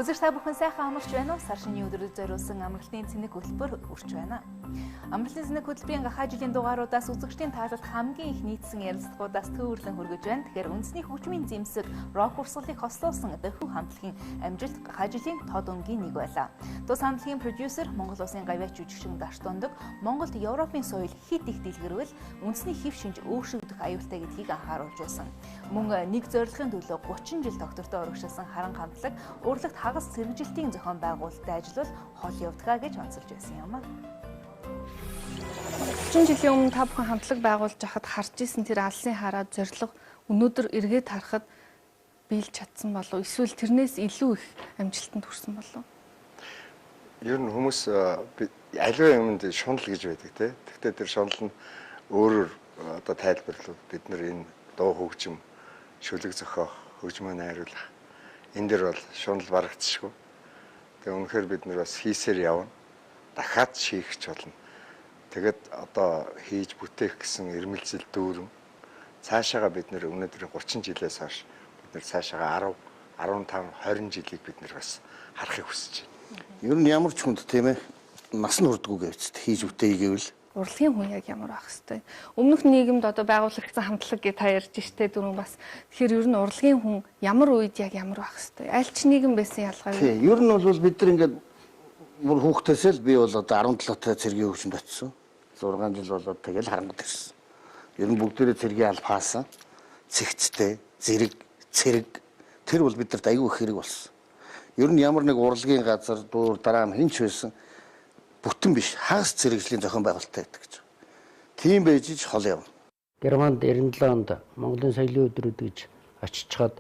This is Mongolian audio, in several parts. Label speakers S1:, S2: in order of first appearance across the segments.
S1: Үзэгч та бүхэн сайхан амарч байна уу? Сар шинийн өдрөд зориулсан амралтын цэник хөтөлбөр үрч байна. Амралтын цэник хөтөлбөрийн гахаа жилийн дугааруудаас үзэгчдийн таалалд хамгийн их нийцсэн ярилцлагуудаас төвөрлөн хүргэж байна. Тэгэхээр үндэсний хөгжмийн зэмсэг рок урсгалыг хослуулсан дөхөв хамтлагийн амжилт гахаа жилийн тод өнгийн нэг байлаа. Тус хамтлагийн продюсер Монгол Улсын гавьяач жүжигчин Даш Дундаг Монголд Европын соёл хэд их дэлгэрвэл үндэсний хэв шинж өөрчлөгдөх аюултай гэдгийг анхааруулж байсан. Мөн нэг зорилгын төлөө 30 жил доктортой урагшилсан харан хамтлаг урлагт хагас сэргэлжилтийн зохион байгуулалтад ажиллавал хол явдгаа гэж онцолж байсан юм аа.
S2: 30 жилийн өмнө та бүхэн хамтлаг байгуулж байхад харж исэн тэр алсын хараа зорилго өнөөдөр эргээд харахад биелж чадсан болов эсвэл тэрнээс илүү их амжилтанд хүрсэн болов?
S3: Ер нь хүмүүс аливаа юмд шунал гэж байдаг тий. Гэхдээ тэр шунал нь өөрөөр одоо тайлбарлав. Бид нар энэ дуу хөгжим, шүлэг зохиох, хөгжмөө найруулах энэ дэр бол шунал барагдчихгүй. Тэгээ үнэхээр бид нар бас хийсээр явна. Дахиад шийхч болно. Тэгэд одоо хийж бүтээх гэсэн ирмэлзэл дүүрэн цаашаага бид нэр өнөөдөр 30 жилээс хойш бид нэр цаашаага 10, 15, 20 жилийг бид нэр бас харахыг хүсэж байна.
S4: Ер нь ямар ч хүнд тийм ээ нас нь хүрдгүү гэвч хийж бүтээе гэвэл
S2: урлагийн хүн яг ямар байх хэвтэй. Өмнөх нийгэмд одоо байгуулагдсан хамтлаг гэж та ярьж штэ дөрөв бас. Тэгэхээр ер нь урлагийн хүн ямар үед яг ямар байх хэвтэй. Аль ч нийгэм байсан ялгаа юу?
S4: Тийм, ер нь бол бид нар ингээд бүр хүүхдээсээ л би бол одоо 17 та цэргийн хөгжимд очсон. 6 жил болоод тэгэл харангуут ирсэн. Ер нь бүгдээрээ цэргийн аль хаасан, цэгцтэй, зэрэг, цэрэг тэр бол бидэрт аюу их хэрэг болсон. Ер нь ямар нэг урлагийн газар дуур дараам хинч байсан бүтэн биш хагас цэрэгжлийн зохион байгуулалттай байдаг гэж. Тийм байж ч хол явна.
S5: Германд 97 онд Монголын соёлын өдрүүд гэж очиж чад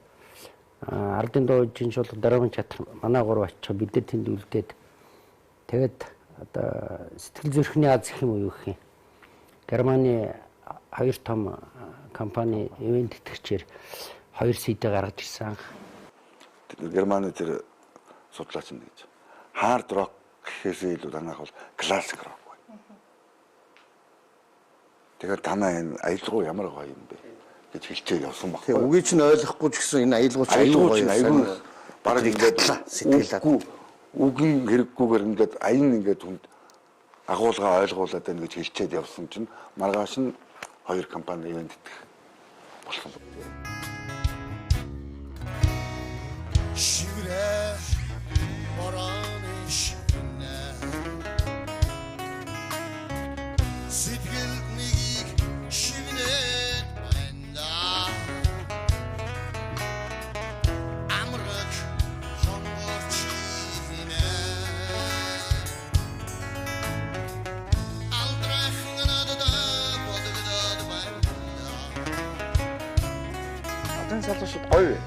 S5: ардын дуу жиншуулах дараагийн чатар манай гурав очиж бид нар тэнд үлдээд тэгээд одоо сэтгэл зүрхний аз гэх юм уу юу гэх юм. Германы хоёр том компани ивент тэтгэгчээр 2 CD гаргаж ирсэн.
S6: Германы тэр судлаач нь гэж хард рок гэхээс илүү танах бол классик рок байна. Тэгэхээр танаа энэ аялгау ямар гоё юм бэ гэж хэлчихээ явсан баг.
S4: Тэгээ үгийг чинь ойлгохгүй ч гэсэн энэ аялгауч аюу гоё
S6: аюу бараг ингээд
S4: сэтгэлээ
S6: үгийн хэрэггүйгээр ингээд аян ингээд хүнд агуулга ойлгуулад байна гэж хэлчихэд явсан чинь маргааш нь хоёр компани ивент итгэх болсон.
S7: Шиврэ бораны шивнэ сэтгэл нэгийг шивнэт байна амраг хонгорч хийнэ алдрах надад бодогдод байна
S3: Одоо солиошд гоё вэ?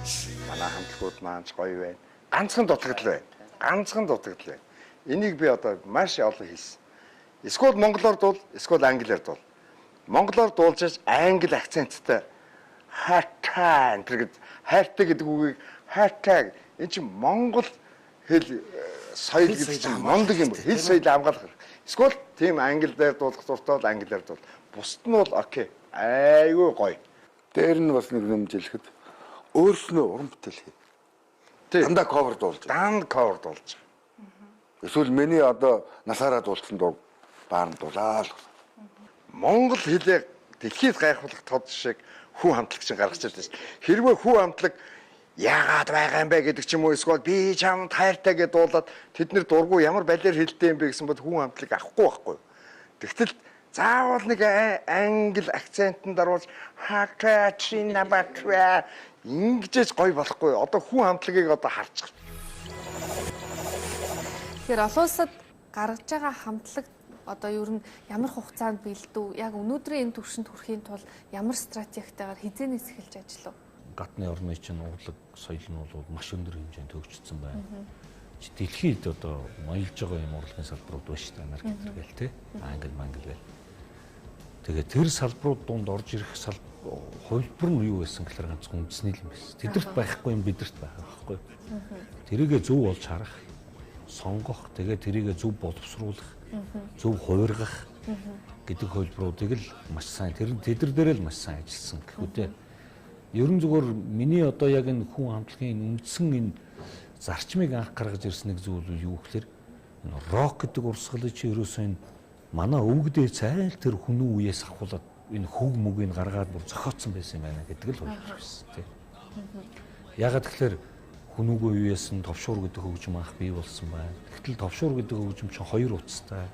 S3: Манай хамтлагууд маань ч гоё байна. Ганцхан дутагдал байна. Ганцхан дутагдал байна. Энийг би одоо маш олон хийсэн. Эсвэл монголоор дуул, эсвэл англиар дуул. Монголоор дуулж англи акценттай хатаа гэдэг хайртай гэдэг үгийг хатаа энэ чинь монгол хэл соёл гэдэг чинь мондөг юм. Хэл соёлыг хамгаалах. Эсвэл тийм англиар дуулах дуртай бол англиар дуул. Бусд нь бол окей. Айгүй гоё.
S6: Дээр нь бас нэг юм жилэхэд өөрснөө уран бүтээл хий. Дандаа ковер дуулж.
S3: Данд ковер дуулж.
S6: Эсвэл миний одоо насаараа дуулсан дуу баан дуулаа л.
S3: Монгол хэлээ дэлхийд гайхуулах тод шиг хүн хамтлаг чинь гаргаж ирсэн шүү дээ. Хэрвээ хүн хамтлаг яагаад байгаа юм бэ гэдэг ч юм уу эсвэл би чамд хайртай гэдээ дуулаад тэд нэр дургу ямар балиар хэлдэг юм бэ гэсэн бол хүн хамтлаг авахгүй байхгүй. Тэгтэл заавал нэг англи акцентанд оруулж хатаачина батва ингэж гоё болохгүй. Одоо хүн хамтлагийг одоо харчих.
S2: Тэгэхээр олон улсад гаргаж байгаа хамтлаг одоо ер нь ямар хугацаанд бэлдв? Яг өнөөдрийн энэ түвшинд хүрэхийн тулд ямар стратегитэйгээр хизээнээс эхэлж ажиллав?
S8: Гадны орны чинь урлаг соёл нь бол маш өндөр хэмжээнд хөгжсөн байна. Дэлхийд одоо маялж байгаа юм урлагийн салбарууд байна шүү дээ. Америк гэл тий. Англи гэл. Тэгээд тэр салбарууд донд орж ирэх хувилбар нь юу байсан гэхээр ганцхан үндэсний юм байсан. Тэдэрт байхгүй юм бидэрт байгаа байхгүй. Тэрийгэ зөв болж харах, сонгох, тэгээд тэрийгэ зөв боловсруулах, зөв хувиргах гэдэг хувилбаруудыг л маш сайн тэд нар дээр л маш сайн ажилласан гэхүү дээ. Ерөн зүгээр миний одоо яг энэ хүн хамтлагийн үндсэн энэ зарчмыг анх гаргаж ирсэн нэг зүйл юу гэхээр энэ рок гэдэг урсгалыг чи ерөөсөө энэ манай өвгдээ зайл тэр хүнүү үеэс ахуулаад энэ хөг мөгийг гаргаад бүр зохиоцсон байсан юм байна гэдэг л ойлгож байсан тийм. Ягаад тэгэхээр хүнүүгөө үеэс нь товшуур гэдэг хөгжим анх бий болсон байна. Тэгтэл товшуур гэдэг хөгжим чинь хоёр утастай.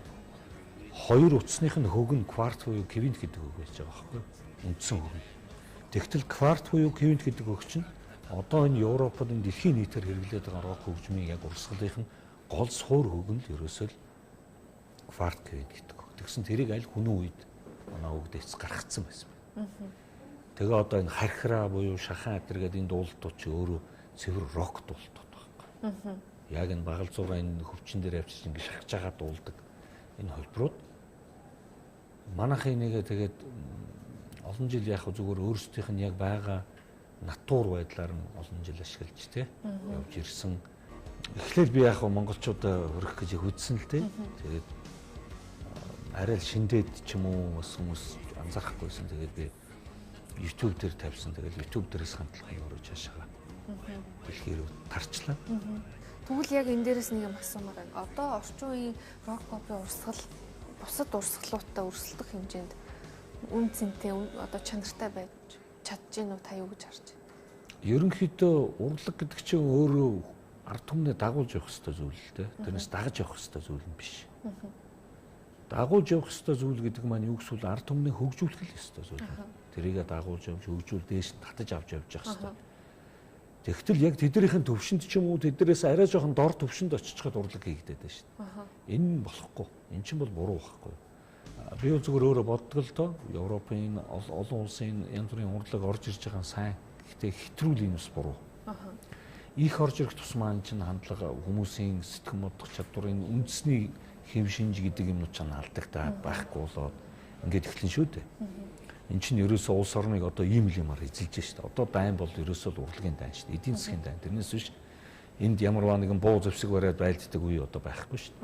S8: Хоёр утасных нь хөг нь кварт буюу квинт гэдэг хөг байж байгаа байхгүй юу? Үндсэн хөг. Тэгтэл кварт буюу квинт гэдэг хөг чинь одоо энэ Европод энэ дэлхийн нийтээр хэрэглээд байгаа рок хөгжмийн яг урсгалынх нь гол суур хөг нь л ерөөсөө л кварт квинт гэдэг хөг. Тэгсэн тэрийг аль хүнүү үед манай өвгдөөс гаргацсан байсан байна. Тэгээ одоо энэ хархраа буюу шахан атэр гэдэг энэ дуулалтууд чи өөрөө цэвэр рок дуулалтууд байхгүй. Яг энэ багалзуураа энэ хөвчин дээр авчиж ингэ шахаж байгаа дуулдаг энэ холбрууд манайхын нэгэ тэгээд олон жил яг зүгээр өөрсдийнх нь яг байгаа натур байдлаар нь олон жил ашиглаж тий явж ирсэн. Эхлээд би яг монголчуудаа хөрөх гэж хөдсөн л тий. Тэгээд арай л шиндээд ч юм уу бас хүмүүс анзаарахгүйсэн. Тэгээд би YouTube дээр тавьсан. Тэгээд YouTube дээрээс хамтлагын өөрөө чаашаа дэлхийд тарчлаа.
S2: Тэгвэл яг энэ дээрээс нэг юм асуумаар байна. Одоо орчин үеийн рок попын урсгал бусад урсгалуудтай өрсөлдөх хэмжээнд үн цэнтэй одоо чанартай байж чадж гин үү та юу гэж харж байна?
S8: Ерөнхийдөө урлаг гэдэг чинь өөрөө ард түмнээ дагуулж явах ёстой зүйл л дээ. Тэрнээс дагаж явах ёстой зүйл нь биш. Дагуулж явах ёстой зүйл гэдэг маань юу гэвэл ард түмнээ хөгжүүлэх л ёстой зүйл. Тэрийгээ дагуулж явж хөгжүүл дээш татаж авч явж явах ёстой. Тэгтэл яг тэднийхэн төвшөнд ч юм уу тэднээс арай жоохон дор төвшөнд очичхад урлаг хийгдээд байна шүү дээ. Энэ нь болохгүй. Энэ чинь бол буруу байхгүй. Би зүгээр өөрөө боддог л доо Европын олон улсын янз бүрийн урлаг орж ирж байгаа сайн. Гэхдээ хэтрүүл энэ бас буруу. Их орж ирэх тусмаа чинь хандлага хүмүүсийн сэтгэн бодох чадварын үндэсний хэв шинж гэдэг юмнууд ч алдагтай байхгүй болоод ингээд эхлэн шүү дээ. Эн чинь ерөөсөө улс орныг одоо ийм л юмар эзэлж штэ. Одоо дайн бол ерөөсөө урлагийн дайн штэ. Эдийн засгийн дайн. Тэрнээс биш энд ямарваа нэгэн буу зэвсэг бариад байлддаг үе одоо байхгүй штэ.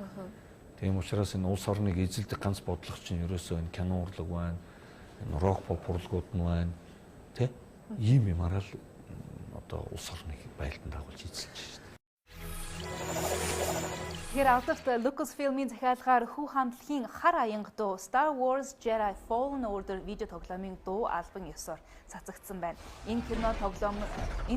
S8: Тийм учраас энэ улс орныг эзэлдэг ганц бодлого чинь ерөөсөө энэ кино урлаг байна. Энэ рок поп урлагууд нь байна. Тэ? Ийм юмараа л одоо улс орныг байлдан дагуулж эзэлж штэ.
S1: Тэгэхээр авторт Lucasfilm-ийн захиалгаар хүү хамтлагийн хар аянга дуу Star Wars Jedi Fallen Order видео тоглоомын дуу альбом ёсоор цацагдсан байна. Энэ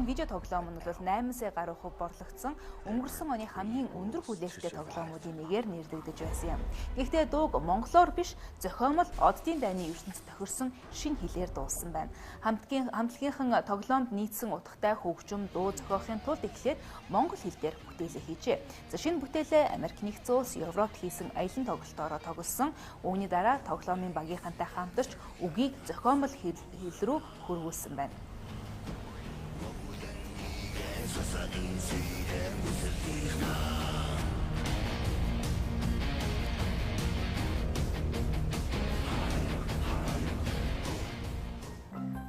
S1: видео тоглоом нь бол 8 сая гаруй хувь борлогдсон өнгөрсөн оны хамгийн өндөр хүлээлттэй тоглоомуудын нэгээр нэрдэгдэж байсан юм. Гэхдээ дууг монголоор биш зохиомол оддын дайны ертөнцид тохирсон шинэ хэлээр дуулсан байна. Хамтлагийнхан тоглоомд нийцсэн утгатай хөгжим дуу зохиохын тулд эхлээд монгол хэл дээр бүтээлээ хийжээ. За шинэ бүтээлээ Америк нэгдсэн улс, Европт хийсэн аялан тоглолтоороо тоглосон. Үүний дараа тоглоомын багийнхантай хамтарч үгийг зохиомол хэл рүү хөрвүүлсэн байна.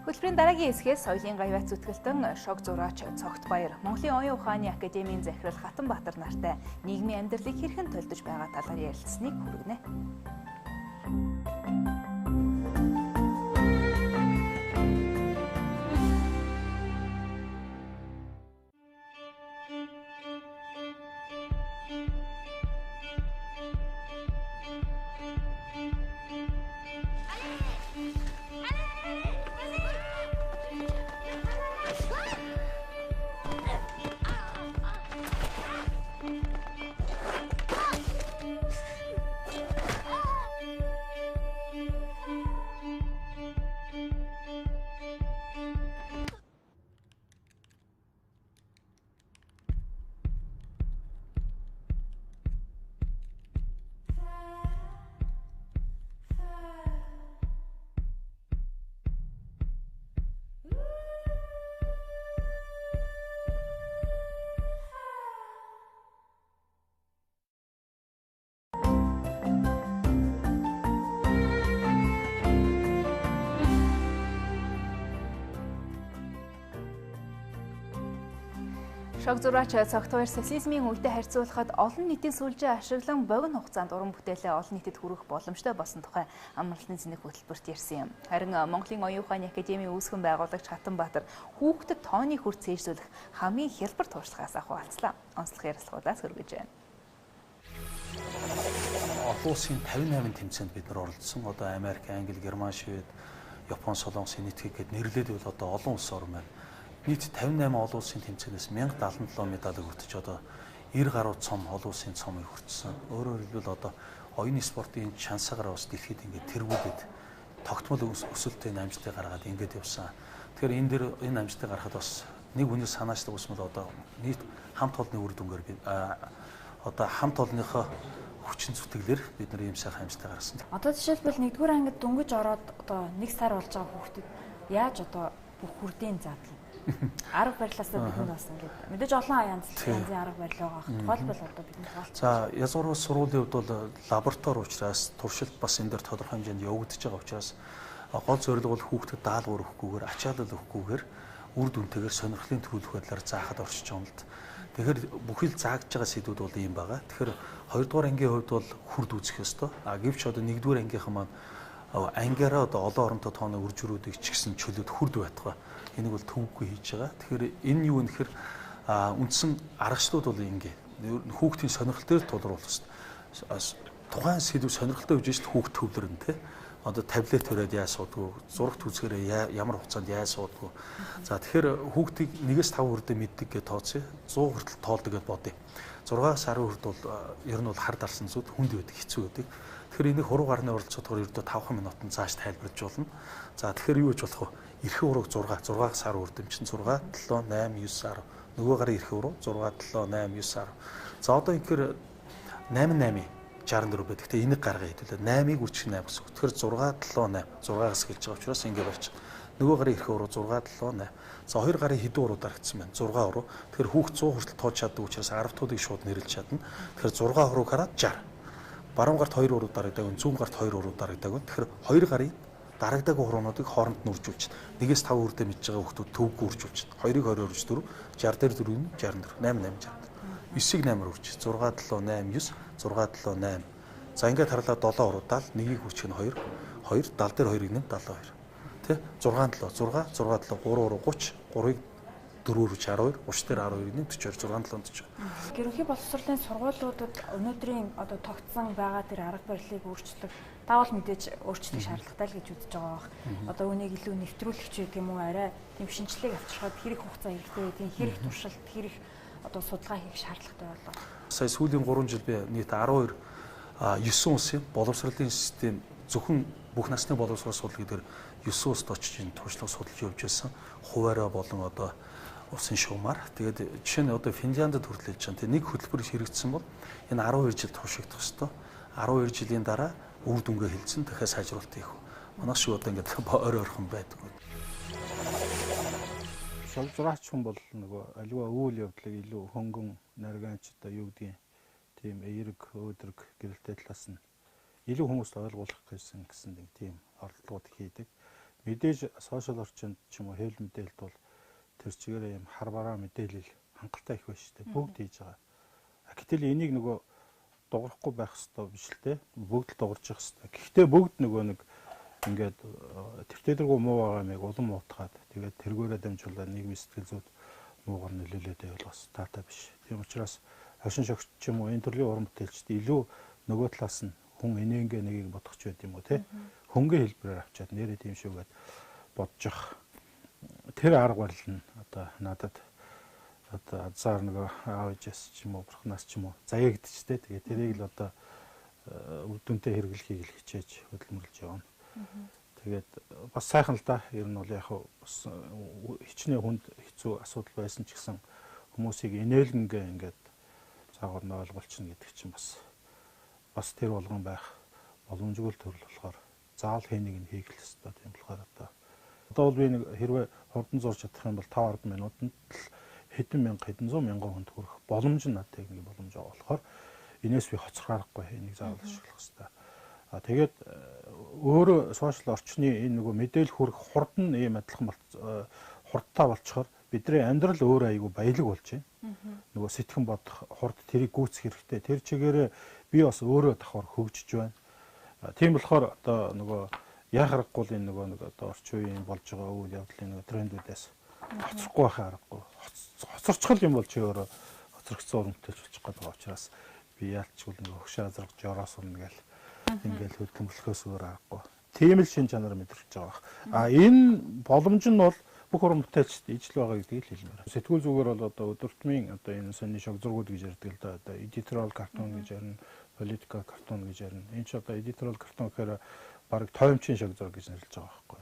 S1: Хөтөлбөрийн дараагийн хэсгээс соёлын гавьяа зүтгэлтэн шог зураач Цогт Баяр Монголын оюун ухааны академийн захирал Хатанбаатар нартай нийгмийн амьдралыг хэрхэн төлдөж байгаа талаар ярилцсныг хүргэнэ. Шог зураач цогтойр социализмын үетэй харьцуулахад олон нийтийн сүлжээ ашиглан богино хугацаанд уран бүтээлээ олон нийтэд хүргэх боломжтой болсон тухай амралтын зэник хөтөлбөрт ярьсан юм. Харин Монголын оюун ухааны академийн үүсгэн байгуулагч Хатанбаатар хүүхдэд тооны хүр цээжлүүлэх хамгийн хялбар туршлагаас хуваалцлаа. Онцлог ярилцлагуудаас хүргэж байна.
S9: Олон улсын 58 тэмцээнд бид нар оролцсон. Одоо Америк, Англи, Герман, Швед, Япон, Солонгос, Энэтхэг гэд нэрлээд бол одоо олон улс орн байна. Нийт 58 олон улсын тэмцээнээс 1077 медаль хүртэж одоо 90 гаруй цом олон улсын цомыг хүртсэн. Өөрөөр хэлбэл одоо оюуны спортын шансаагаар бас дэлхийд ингээд тэргүүлээд тогтмол өсөлттэй амжилтыг гаргаад ингээд явсан. Тэгэхээр энэ амжилтыг гаргахад бас нэг хүний санаачлаг усмал одоо нийт хамт олонны үр дүнгээр би одоо хамт олонныхоо хүчин зүтгэлээр бид нар ийм сайхан амжилтыг гаргасан.
S10: Одоо жишээлбэл 1-р ангид дөнгөж ороод одоо 1 сар болж байгаа хүүхдэд яаж одоо бүх хүрдээн задлаа. Арга барилаасаа бидэнд бас ингээд мэдээж олон янзын арга барил байгаа. Тухайлбал одоо бидний хаалт.
S9: За язгуурын сургуулийн хувьд бол лаборатори учраас туршилт бас энэ дээр тодорхой хэмжээнд явагдаж байгаа учраас гол зорилго бол хүүхдэд даалгавар өгөхгүйгээр ачаалал өгөхгүйгээр үр дүнтэйгээр сонирхлын төрүүлэх байдлаар заахад оршиж байгаа юм л. Тэгэхээр бүхэл заагдж байгаа сэдвүүд бол ийм байгаа. Тэгэхээр 2-р ангийн хувьд бол хүрд үзэх ёстой. Гэвч одоо 1-р ангийнхан маань ангиараа одоо олон оронтой тооны үржирүүдийг ч гэсэн чөлөөд хүрд байтугай энийг бол төвөггүй хийж байгаа. Тэгэхээр энэ юу вэ гэхээр үндсэн аргачлалууд бол ингэ хүүхдийн сонирхол дээр тулруулах ёстой. Тухайн сэдв сонирхолтой үжиж л хүүхд төвлөрнө те. Одоо таблет төрөөд яа суудгүй, зурагт үзгээрээ ямар хугацаанд яа суудгүй. За тэгэхээр хүүхдийг 1-5 хүрдээ мэддэг гэж тооцъё. 100 хүртэл тоолдог гэж бодъё. 6-аас 10 хүрд бол ер нь бол хар дарсан зүйл хүнд байдаг, хэцүү байдаг. Тэгэхээр энийг хуруу гарны оролцоотойгоор ердөө 5 минутанд зааш тайлбарлаж болно. За тэгэхээр юу гэж болох вэ? Эрхэн ураг 6-аас 10 хүрдэм чинь 6, 7, 8, 9, 10. Нөгөө гарын эрхэн ураг 6, 7, 8, 9, 10. За одоо ингэхээр 8 64 байдаг. Гэтэ энийг гаргаа хэдүүлээ. 8-ыг үржих 8 гэсэн үг. Тэгэхээр 6, 7, 8. 6-аас эхэлж байгаа учраас ингэ болчих. Нөгөө гарын эрхэн ураг 6, 7, 8. За хоёр гарын хэдэн уруу дарагдсан байна? 6 уруу. Тэгэхээр хүүхд 100 хүртэл тоож чаддаг учраас 10 туудыг шууд нэрлэж чадна. Тэгэхээр 6 уруу гараад 60. Баруун гарт 2 уруу дарагдаг, зүүн гарт 2 уруу дарагдаг. Тэгэхээр 2 гарын дарагдаагүй хуруунуудыг хооронд нь үржүүлж, 1-5 хүрдээ мэдж байгаа хүүхдүүд төвөггүй үржүүлж, 2-ыг 20 үрж 4, 60 дээр 4-ийн 64, 8 60. 9-ийг 8-аар үрж, 6 7 8 9, 6 7 8. За ингээд харлаа 7 уруудаал 1-ийг хүрчих нь 2, 2 70 дээр 2-ыг нэм 72. Тэ 6 7 6 6 7 3 уруу 30, 3-ыг 4-өр 12, 30 дээр 12-ыг нэм 42, 6 7 40.
S10: Гэрэнхий боловсролын сургуулиудад өнөөдрийн одоо тогтсон байгаа тэр арга барилыг өөрчлөх таавал мэдээж өөрчлөх шаардлагатай л гэж үзэж байгаа бах. Одоо үнийг илүү нэвтрүүлэх ч гэдэг юм уу арай тийм шинжилгээг авчирхад хэрэг хугацаа хэрэгтэй тийм хэрэг туршилт хэрэг одоо судалгаа хийх шаардлагатай болоо. Сая
S9: сүүлийн 3 жил би нийт 12 9 улсын боловсролын систем зөвхөн бүх насны боловсрол судлал гэдэг 9 улсад очиж энэ туршлага судалж явж байсан. Хуваараа болон одоо улсын шугамар. Тэгээд жишээ нь одоо Финляндд хүртэл хийж байгаа. Нэг хөтөлбөр хэрэгжсэн бол энэ 12 жил туршигдах ёстой. 12 жилийн дараа үр дүнгээ хэлсэн дахиад сайжруулалт хийх. Манайх шиг одоо ингээд ойрхон байдаг.
S11: Шол зураач хүн бол нөгөө аливаа үйл явдлыг илүү хөнгөн нарганч одоо юу гэдгийг тийм эерэг өөдрөг гэрэлтэй талаас нь илүү хүмүүст ойлгуулах гэсэн тийм оролдлогод хийдэг. Мэдээж сошиал орчинд ч юм уу хэвлэл мэдээлэлд бол тэр чигээр юм хар бараа мэдээлэл хангалттай их байна шүү дээ. Бүгд хийж байгаа. Гэтэл энийг нөгөө дуурахгүй байх хэрэгтэй биш л те. Бүгд л дуурж явах хэрэгтэй. Гэхдээ бүгд нөгөө нэг ингээд тэртээдэргүй муу байгаа юмыг улам уутгаад тэгээд тэргээрээ дамжуулаад нийгмийн сэтгэл зүйд муугар нөлөөлөд байвал бас таатай биш. Тийм учраас хошин шогч ч юм уу энэ төрлийн уран бүтээлчд илүү нөгөө талаас нь хүн энэнгээ нэгийг бодох ч байд юм уу те. Хөнгөн хэлбэрээр авчаад нэрээ тийм шүүгээд бодож тэр арга барил нь одоо надад одоо азар нөгөө аавжээс ч юм уу бурхнаас ч юм уу заяагдчихтэй. Тэгээд тэрийг л одоо үр дүнтэй хэрэглэхийг л хичээж хөдөлмөрлж явна. Тэгээд бас сайхан л да. Ер нь бол яг бас хичнээн хүнд хэцүү асуудал байсан ч гэсэн хүмүүсийг инээлгэнгээ ингээд цаагаар нь ойлгуулчихна гэдэг чинь бас тэр болгон байх боломжгүй төрөл болохоор заал хэнийг нь хийх хэрэгтэй тийм болохоор одоо бол би нэг хэрвээ хурдан зурж чадах юм бол 5-10 минутанд хэдэн мянга хэдэн 100 мянган хүнд хүрэх боломж нь надад нэг боломж байгаа болохоор энэс би хоцрохаарахгүй энийг заавал ашиглах хэрэгтэй. Тэгээд өөрөө сошиал орчны энэ нөгөө мэдээлэл хүрэх хурд нь ийм адилхан хурдтай болчоор бидний амьдрал өөр айгүй баялаг болж байна. Нөгөө сэтгэн бодох, хурд тэрийг гүйцэх хэрэгтэй. Тэр чигээрээ би бас өөрөө давхар хөгжиж байна. Тийм болохоор одоо нөгөө яа харахгүй л энэ нөгөө одоо орчин үеийн болж байгаа үйл явдлын нөгөө трендүүдээс хоцрохгүй байхаа аргагүй. Хоцорчхол юм бол чи өөрөө хоцрогцсон урамтай болчих гээд байгаа учраас би яалчгүй нөгөө хөшөө азаргаж ороос өмнө гэл ингээл хөдөлмөрлөхөөс өөр аргагүй. Тийм л шин чанар мэдрэж байгаа. Энэ боломж нь бол бүх уран бүтээлчд ижил байгаа гэдгийг хэлмээр. Сэтгүүл зүгээр бол одоо өдөртмийн одоо энэ сонины шог зургууд гэж ярьдаг л да. Одоо editorial cartoon гэж ярина, политика cartoon гэж ярина. Энэ ч одоо editorial cartoon гэхээр баг тоймчийн шог зураг гэж нэрлэж байгаа байхгүй.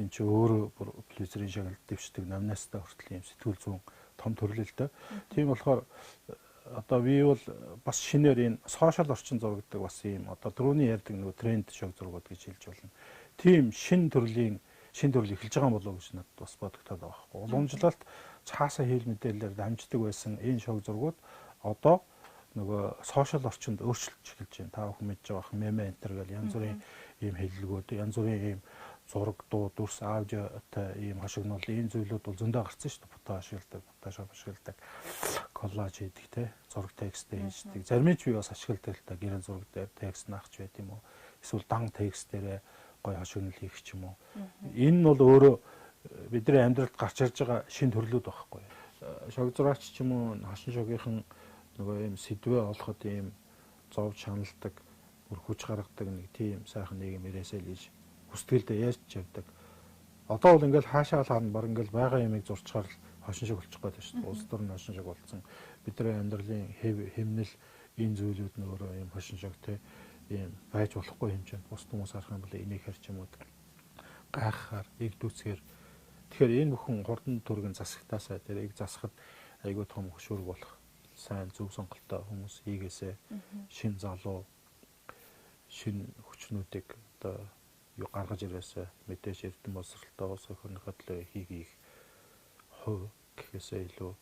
S11: Энэ ч өөрөө Pulitzer-ийн шагналд дэвшдэг намнастаа хүртэл юм сэтгүүл зүүн том төрлөл л да. Тийм болохоор одоо би бол бас шинээр энэ сошиал орчин зурагдаг бас ийм одоо түрүүний ярьдаг нөгөө тренд шог зургууд гэж хэлж болно. Тийм шин төрөл эхэлж байгаа болов уу гэж надад бас бодогдоод байгаа байхгүй. Уламжлалт цаасаа хэл мэдээлэлээр дамждаг байсан энэ шог зургууд одоо нөгөө сошиал орчинд өөрчлөлт эхэлж байна. Та бүхэн мэдж байгаа меме энтер гэл янз бүрийн ийм хэллэгүүд, янз бүрийн ийм зураг, дуу, дүрс, аудиотой ийм хашигнол ийм зүйлүүд бол зөндөө гарсан шүү дээ. Photoshop ашигладаг, коллаж хийдэг те, зураг текст хийдэг. Зарим нь ч би бас ашигладаг л та гэрэн зураг дээр текст наахч байт юм уу? Эсвэл дан текст дээрээ гой хашигнал хийх ч юм уу. Энэ нь бол өөрөө бидний амьдралд гарч ирж байгаа шин төрлүүд байхгүй. Шог зурагч ч юм уу, хашин шогийнхан нөгөө ийм сэдвээ олоход ийм зовж шаналдаг, бүр хүч гаргадаг нэг тийм сайхан нийгэм ирээсэй л гэж хүсдгэлдээ яаж ч явдаг. Одоо бол ингээл хаашаа хаана баг ингээл байгаа юмыг зурчаар хошин шиг болчих гээд байна шүү дээ. Улс төр нь хошин шиг болсон. Бидний амьдралын хэмнэл энэ зүйлүүд нь өөрөө ийм хошин шиг те ийм байж болохгүй хэмжээнд бус хүмүүс харах юм бол энийг харж юм уу гайхахаар игдүүцгээр тэгэхээр энэ бүхэн хурдан төргийн засагтаасаа тэрийг засахад айгүй том хөшүүрэг болох сайн зөв сонголттой хүмүүс хийгээсээ шин залуу шин хүчнүүдийг одоо юу гаргаж ирээсээ мэдээж эрдэм боловсролтой улс орныхоо төлөө хийх хувь гэхээсээ илүү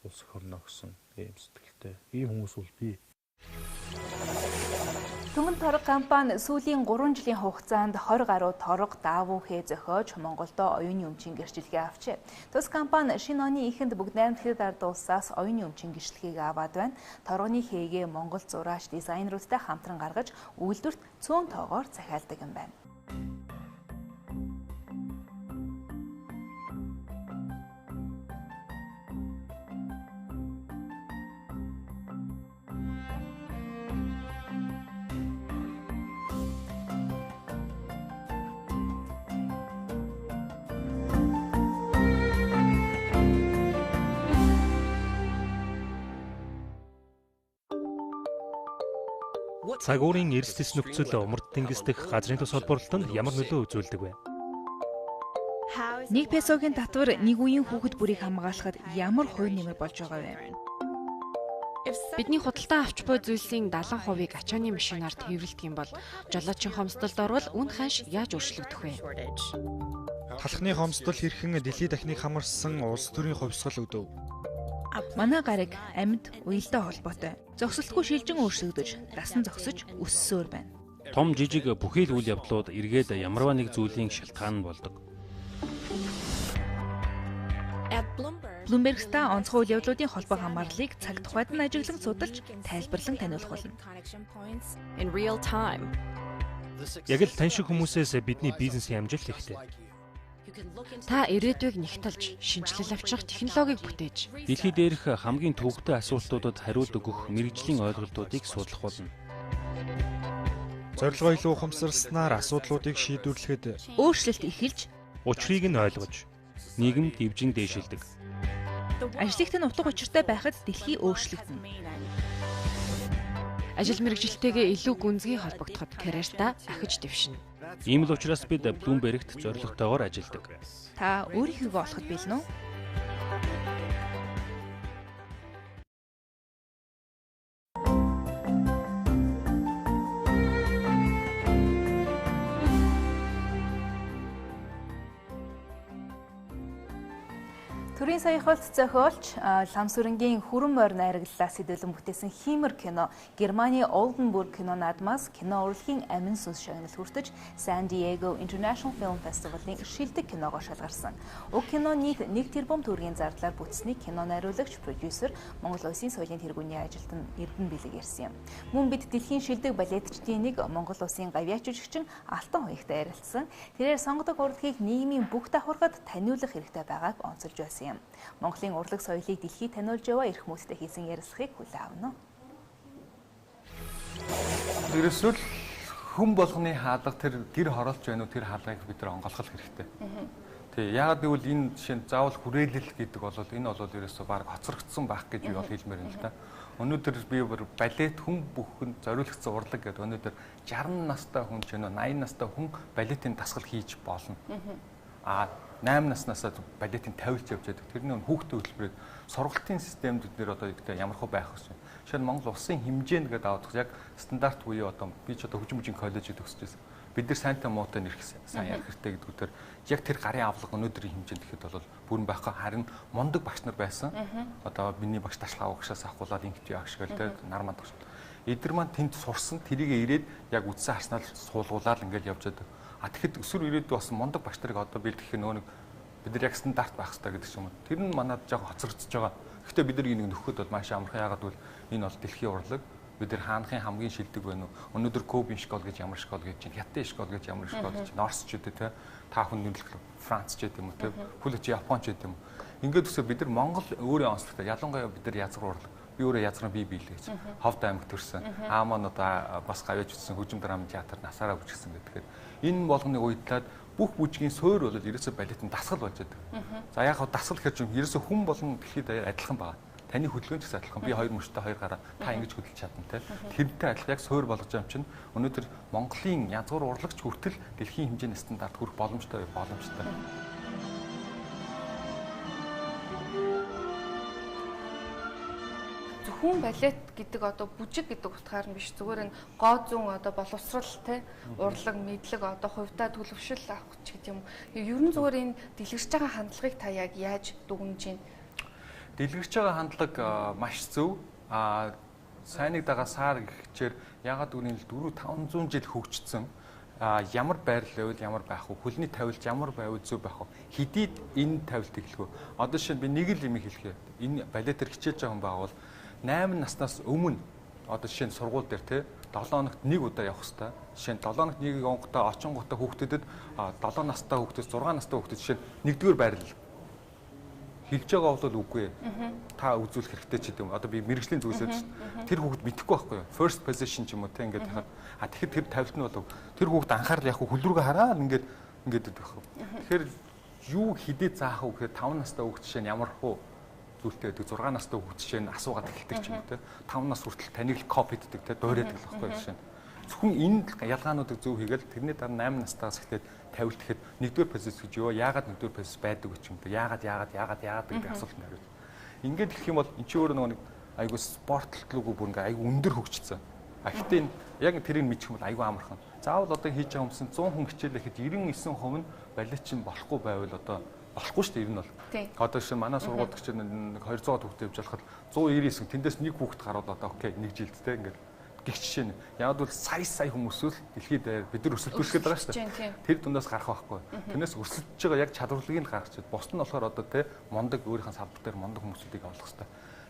S11: улс орно гэсэн ийм сэтгэлтэй ийм хүмүүс бол бий.
S1: Түмэн торог компани сүүлийн 3 жилийн хугацаанд 20 гаруй торог даавуу хээ зохиож Монголдо оюуны өмчийн гэрчлэгээ авчээ. Тус компани шинэ оны эхэнд бүгд найрамдлагын ард улсаас оюуны өмчийн гэрчлэгийг аваад байна. Торгоны хээгээ Монгол зураач дизайнеруудтай хамтран гаргаж үйлдвэрт цөөн тоогоор захиалдаг юм байна.
S12: Цагуурын эрсдэс нөхцөл умард тэнгис дэх газрын тус холбоорлолтод ямар нөлөө үзүүлдэг вэ?
S1: 1 песогийн татвар нэг үеийн хүүхэд бүрийг хамгаалахад ямар хувь нэмэр болж байгаа вэ?
S13: Бидний худалдаа авч буй зүйлсийн 70%-ийг ачааны машинаар тээвэрлэдэг юм бол жолоочийн хомсдолд орвол үн ханш яаж өөрчлөгдөх вэ?
S14: Талхны хомсдол хэрхэн дэлхийд дахныг хамарсан улс төрийн хувьсгал өгдөв.
S1: Манай гариг амьд уялдаа холбоотой. Зогсолтгүй шилжин өөрчлөгдөж, дасан зогсож өссөөр байна.
S12: Том жижиг бүхий л үйл явдлууд эргээд ямарваа нэг зүйлийн шалтгаан нь болдог.
S1: Bloomberg-ста онцгой үйл явдлуудын холбоо хамаарлыг цаг тухайд нь ажиглан судалж, тайлбарлан таниулах болно.
S12: Яг л тань шиг хүмүүсээс бидний бизнесийн амжилт ихтэй.
S13: Та ирээдүйг нэгтэлж, шинжилэл авчрах технологиг бүтээж,
S12: дэлхий дээрх хамгийн төвөгтэй асуултуудад хариулт өгөх мэрэгжлийн ойлголтуудыг судлах болно.
S14: Зорилгоо илүү ухамсарласнаар асуудлуудыг шийдвэрлэхэд
S1: өөрчлөлт эхэлж,
S12: учрыг нь ойлгож, нийгэм дэвжин дээшилдэг.
S1: Ажлыгт нь утга учиртай байхад дэлхий өөрчлөгдөнө.
S13: Ажил мэргэжилтэйгээ илүү гүнзгий холбогдоход карьертаа ахиж дэвшинэ.
S12: Ийм л учраас бид Bloomberg-т зорилготойгоор ажилладаг.
S1: Та өөрийнхөө олоход бэлнэ үү? Төрийн саяхалт зохиолч Ламсүрэнгийн Хүрэн морь найраглалаас сэдвэлэн бүтээсэн Хиймэр кино Германы Олденбург кино наадмаас кино урлагийн амин сүнс шагнал хүртэж San Diego International Film Festival-ийн шилдэг киногоо шалгарсан. Уг кино нийт 1 тэрбум төгрөгийн зардлаар бүтсэнийг кино найруулагч, продюсер, Монгол Улсын соёлын тэргүүний ажилтан Эрдэнэ Бэлэг ярьсан юм. Мөн бид дэлхийн шилдэг балетчдын нэг Монгол Улсын гавьяа жүжигчин Алтан Хуягтай ярилцсан. Тэрээр сонгодог урлагийг нийгмийн бүх давхаргад таниулах хэрэгтэй байгааг онцолж байсан. Монголын урлаг соёлыг дэлхийд таниулж яваа эрх мөдтэй хийсэн ярилцлагыг хүлээн авна.
S15: Ерөөсөө хүн болгоны хаалга тэр гэр хороолж байна уу тэр хаалгыг бид нар онгойлгох хэрэгтэй. Тий, яагаад гэвэл энэ жишээ нь заавал хүрээлэл гэдэг бол энэ бол ерөөсөө баг хоцрогдсон байх гэж би бол хэлмээр юм л да. Өнөөдөр би балет хүн бүхэнд зориулагдсан урлаг гэдэг өнөөдөр 60 настай хүн ч нөө 80 настай хүн балетын дасгал хийж болно. 8 наснаас балетын тавилж явж байдаг. Тэрний хүүхдийн хөтөлбөрөд сургалтын системд бид нэр одоо ямархуу байх гэсэн. Жишээ нь Монгол улсын хэмжээнд гэдэг авах яг стандарт буюу одоо би ч одоо хөгжим коллежид төгсөж байсан. Бид нар сайнтай муутай нэрх сайн ярих хэрэгтэй гэдгүүтэр яг тэр гарын авлага өнөөдрийн хэмжээнд гэхэд бол бүрэн байхгүй харин мундаг багш нар байсан. Одоо миний багш ташлаа багшаас авахгүйлаад ингэж яах шиг л те нар манд багш. Эдгэр маань тэнд сурсан тэрийг ирээд яг үдсэн харснаар суулгуулаад ингээл явж байдаг. Тэгэхэд өсвөр ирээдүйд бас мундаг багш нарыг одоо бэлтгэх нөгөө бид нар яг стандарт байх хэрэгтэй гэдэг юм. Тэр нь манад жоо хоцрогдож байгаа. Гэхдээ бид нар энийг нөхөд бол маш амархан яагаад гэвэл энэ бол дэлхийн урлаг. Бид нар хаанхын хамгийн шилдэг байна уу? Өнөөдөр Кобин школ гэж ямар школ гэж чинь, Хятад школ гэж ямар школ гэж, Норс ч гэдэг те. Та хүн нэмэлт Франц ч гэдэг юм уу те. Хүлэж Япон ч гэдэг юм. Ингээд үсээ бид нар Монгол өөрөө онцлогтой. Ялангуяа бид нар язгуур урлаг. Би өөрөө язгуурын бие биелээ гэж. Ховд аймагт төрсэн. Маань одоо бас гавьяаж үтсэн хөгжим драм театр насаараа үжигсэн гэдэг. Энэ болгоныг уйдлаад бүх бүжгийн суурь бол ерөөсөө балетын дасгал болж байдаг. За яг хав дасгал гэхэр чинь ерөөсөө хүн болон дэлхийд даяар адилхан байгаа. Таны хөдөлгөөн ч гэсэн адилхан. Би хоёр мөштэй хоёр гараа та ингэж хөдөлж чадна те. Тэрнтэй адилхан яг суурь болгож байгаа юм чинь өнөөдөр Монголын язгуур урлагч хүртэл дэлхийн хэмжээний стандарт хүрэх боломжтой.
S2: Хүн балет гэдэг одоо бүжиг гэдэг утгаар нь биш зүгээр нь гоо зүүн одоо боловсрал те урлаг мэдлэг одоо хувьдаа төлөвшил авах ч гэдэг юм. Ерөн зүгээр энэ дэлгэрч байгаа хандлагыг та яг яаж дүгнэж байна?
S15: Дэлгэрч байгаа хандлага маш зөв. Сайныг дагаа саар гэхчээр ягаад үнийг 4-500 жил хөгжсөн. Ямар байрлал байвал ямар байх вэ? Хөлний тавилт ямар байвал зөв байх вэ? Хэдийд энэ тавилт эхлэх вэ? Одоо жишээ нь би нэг л юм хэлэхээ. Энэ балетээр хичээж байгаа хүн байгавал 8 наснаас өмнө одоо жишээ нь сургууль дээр те 7 хоногт нэг удаа явах хэрэгтэй. Жишээ нь 7 хоногт нэг онготой очингуудаа хүүхдэд 7 настай хүүхдэд 6 настай хүүхдэд жишээ нь нэгдүгээр байрлал хэлж байгаа бол үгүй. Та үзүүлэх хэрэгтэй ч гэдэм. Одоо би мэрэгжлийн зүйлсээд тэр хүүхд мэдэхгүй байхгүй юу? First position ч юм уу те ингээд яхад тэгэхэд тэр тавилт нь бол тэр хүүхд анхаарал яг хөл рүүгээ хараад ингээд байх. Тэгэхээр юу хідээ заах вэ гэхээр 5 настай хүүхд жишээ нь ямар хөө зүйлтэй байдаг 6 настай хүүхд жишээ нь асуугаад эхэлдэг ч юм уу те 5 нас хүртэл таныг л копиддаг те дуурайдаг л байхгүй жишээ нь зөвхөн энэ ялгаануудыг зөв хийгээл тэрний дараа 8 настайгаас эхлээд тавилт гэхэд нэгдүгээр позиц гэж юу яагаад нэгдүгээр позиц байдаг гэж юм те яагаад гэдэг асуултанд хариулт. Ингээд хэлэх юм бол эн чинь өөрөө нэг айгуу спортлоггүй бүр ингээ айгуу өндөр хөгжсөн. Гэхдээ яг тэрийг мэдчих юм бол айгуу амархан. Заавал одоо хийж байгаа юмсан 100 хүн хичээлэхэд 99% нь балетчин болохгүй байвал одоо болохгүй шүү дээ ер нь бол. Одоо шин манай сургуульд гэж 200 хүүхд явж байхад 199 тэндээс нэг хүүхд гараад одоо окей нэг жилдтэй ингээд гих жишээ нь. Яг бол сая хүмүүс л дэлхийд бид нар өсөлтүүлэх гэдэг байгаа шүү дээ. Тэр дундаас гарах байхгүй. Тэрнээс өсөлтөж байгаа яг чадварлагыг л гаргаж чад. Бус нь болохоор одоо те мундаг өөрийнхөө салбар дээр мундаг хүмүүсүүдийг олох хэрэгтэй.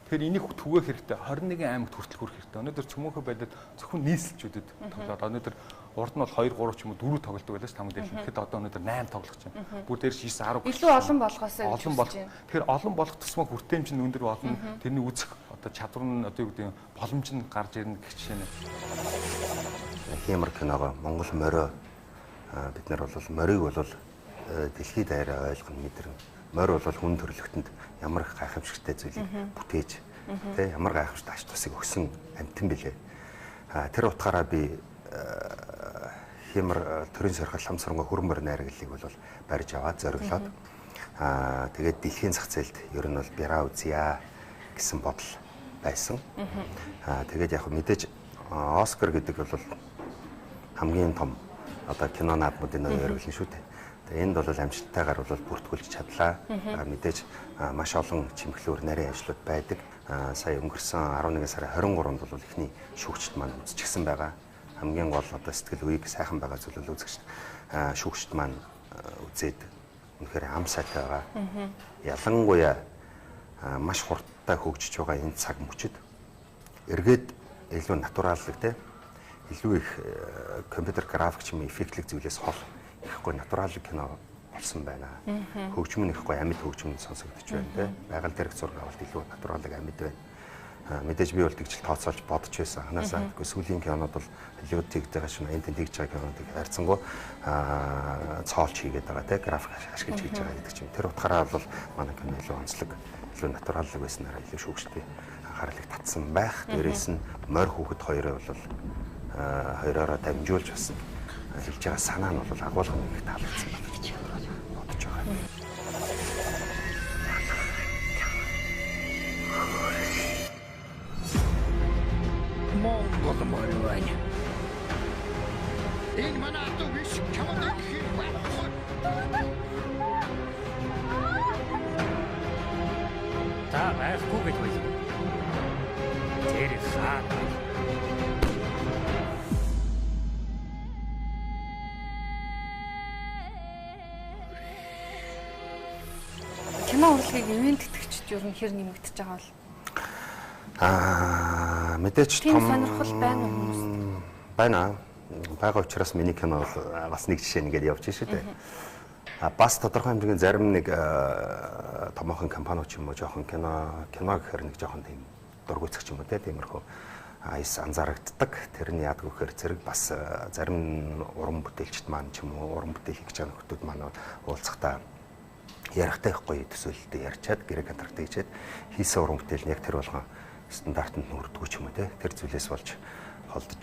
S15: Тэгэхээр энийг түгээх хэрэгтэй. 21 аймагт хүртэл хүрэх хэрэгтэй. Өнөөдөр цөмөөхөө байлаад зөвхөн нийслэлчүүдэд тоглоод өнөөдөр урд нь бол 2 3 ч юм уу 4 тоглолдог байлаа ш тамд дэлхийд. Тэгэхэд одоо өнөөдөр 8 тоглох чинь. Бүр дээрс 9 10
S2: илүү олон болгоосоо гэж байна.
S15: Тэгэхээр олон болох тусмаа хүртээмж нь өндөр болно. Тэрний үзэх одоо чадвар нь одоо юу гэдэг юм боломж нь гарч ирнэ гэх жишээ нь.
S16: Хиймэр киногоо Монгол морио бид нар бол морийг бол дэлхийд даяараа ойлгох мэдэрнэ. Морь бол хүн төрлөختөнд ямар гайхамшигтай зүйлийг бүтээж тэ ямар гайхамшигтай ач тусыг өгсөн амьтан билээ. Тэр утгаараа би Хиймэр төрийн сорхол ламсарнга хүрэн морь найраглалыг бол барьж аваад зориглоод тэгээд дэлхийн зах зээлд ер нь бол бяраа үзье гэсэн бодол байсан. Тэгээд яг мэдээж Оскар гэдэг бол хамгийн том одоо кино наадмуудын нэр явуулна шүү дээ. Тэгээ энд бол амжилттайгаар бол бүртгүүлж чадлаа. Мэдээж маш олон чимэглэлээр нарийн ажлууд байдаг. Сая өнгөрсөн 11 сарын 23-нд бол ихний шүүгчд маань үзчихсэн байгаа. Хамгийн гол одоо сэтгэл үеийг сайхан байгаа зүйл үзэгч шүүгчд маань үзээд үнэхээр ам сайтай байгаа. Ялангуяа маш хурдтай хөгжиж байгаа энэ цаг мөчид эргээд илүү натураллэг те илүү их компьютер график ч юм эффектлэг зүйлээс хол ихгүй натураллэг кино болсон байна. Хөгжим нь ихгүй амьд хөгжим сонсогдож байна те. Байгаль дээрх зураг авалт илүү натураллэг амьд байна. Мэдээж би бол тэгж тооцоолж бодож байсан. Ханаасаа үгүй сүүлийн кинонод бол Холливуд тэгдэг шин энэ тэгж байгаа киноныг хайрцангуй цоолж хийгээд байгаа те график ашиглаж хийж байгаа гэдэг чинь. Тэр утгаараа бол манай кино илүү онцлог, илүү натураллэг байснараа илүү шүүгчтэй анхаарлыг татсан байх. Дээрээс нь морь хүүхэд хоёроо бол хоёроо дамжуулж бас хэлж байгаа санаа нь бол агуулгын их таалагдсан байна гэж бодож байгаа.
S7: Монгол морь. Энэ манайд биш чамд их байхгүй.
S17: Та байхгүй гэж байна. Тэр хаа
S2: кино урлагийг ивент тэтгэгчд ер нь хэр нэмэгдэж байгаа бол
S16: мэдээч
S2: том сонирхол байна уу хүмүүст?
S16: Байна. Бага учраас миний кино бас нэг жишээ нэгээд явж шүү дээ. Бас тодорхой хэмжээний зарим нэг томоохон компаниуд ч юм уу жоохон кино гэхээр нэг жоохон тийм дургуйцах юм уу тиймэрхүү айс анзаарагддаг. Тэр нь яадаг вэхээр зэрэг бас зарим уран бүтээлчд маань ч юм уу уран бүтээл хийж байгаа нөхдүүд маань уулзахдаа ярихтай их гоё төсөөлөлтөд ярьчаад гэрэг контракт хийчихэд хийсэн уран бүтээл нь яг тэр болгон стандартанд нүрдгүү ч юм уу те тэр зүйлээс болж холдож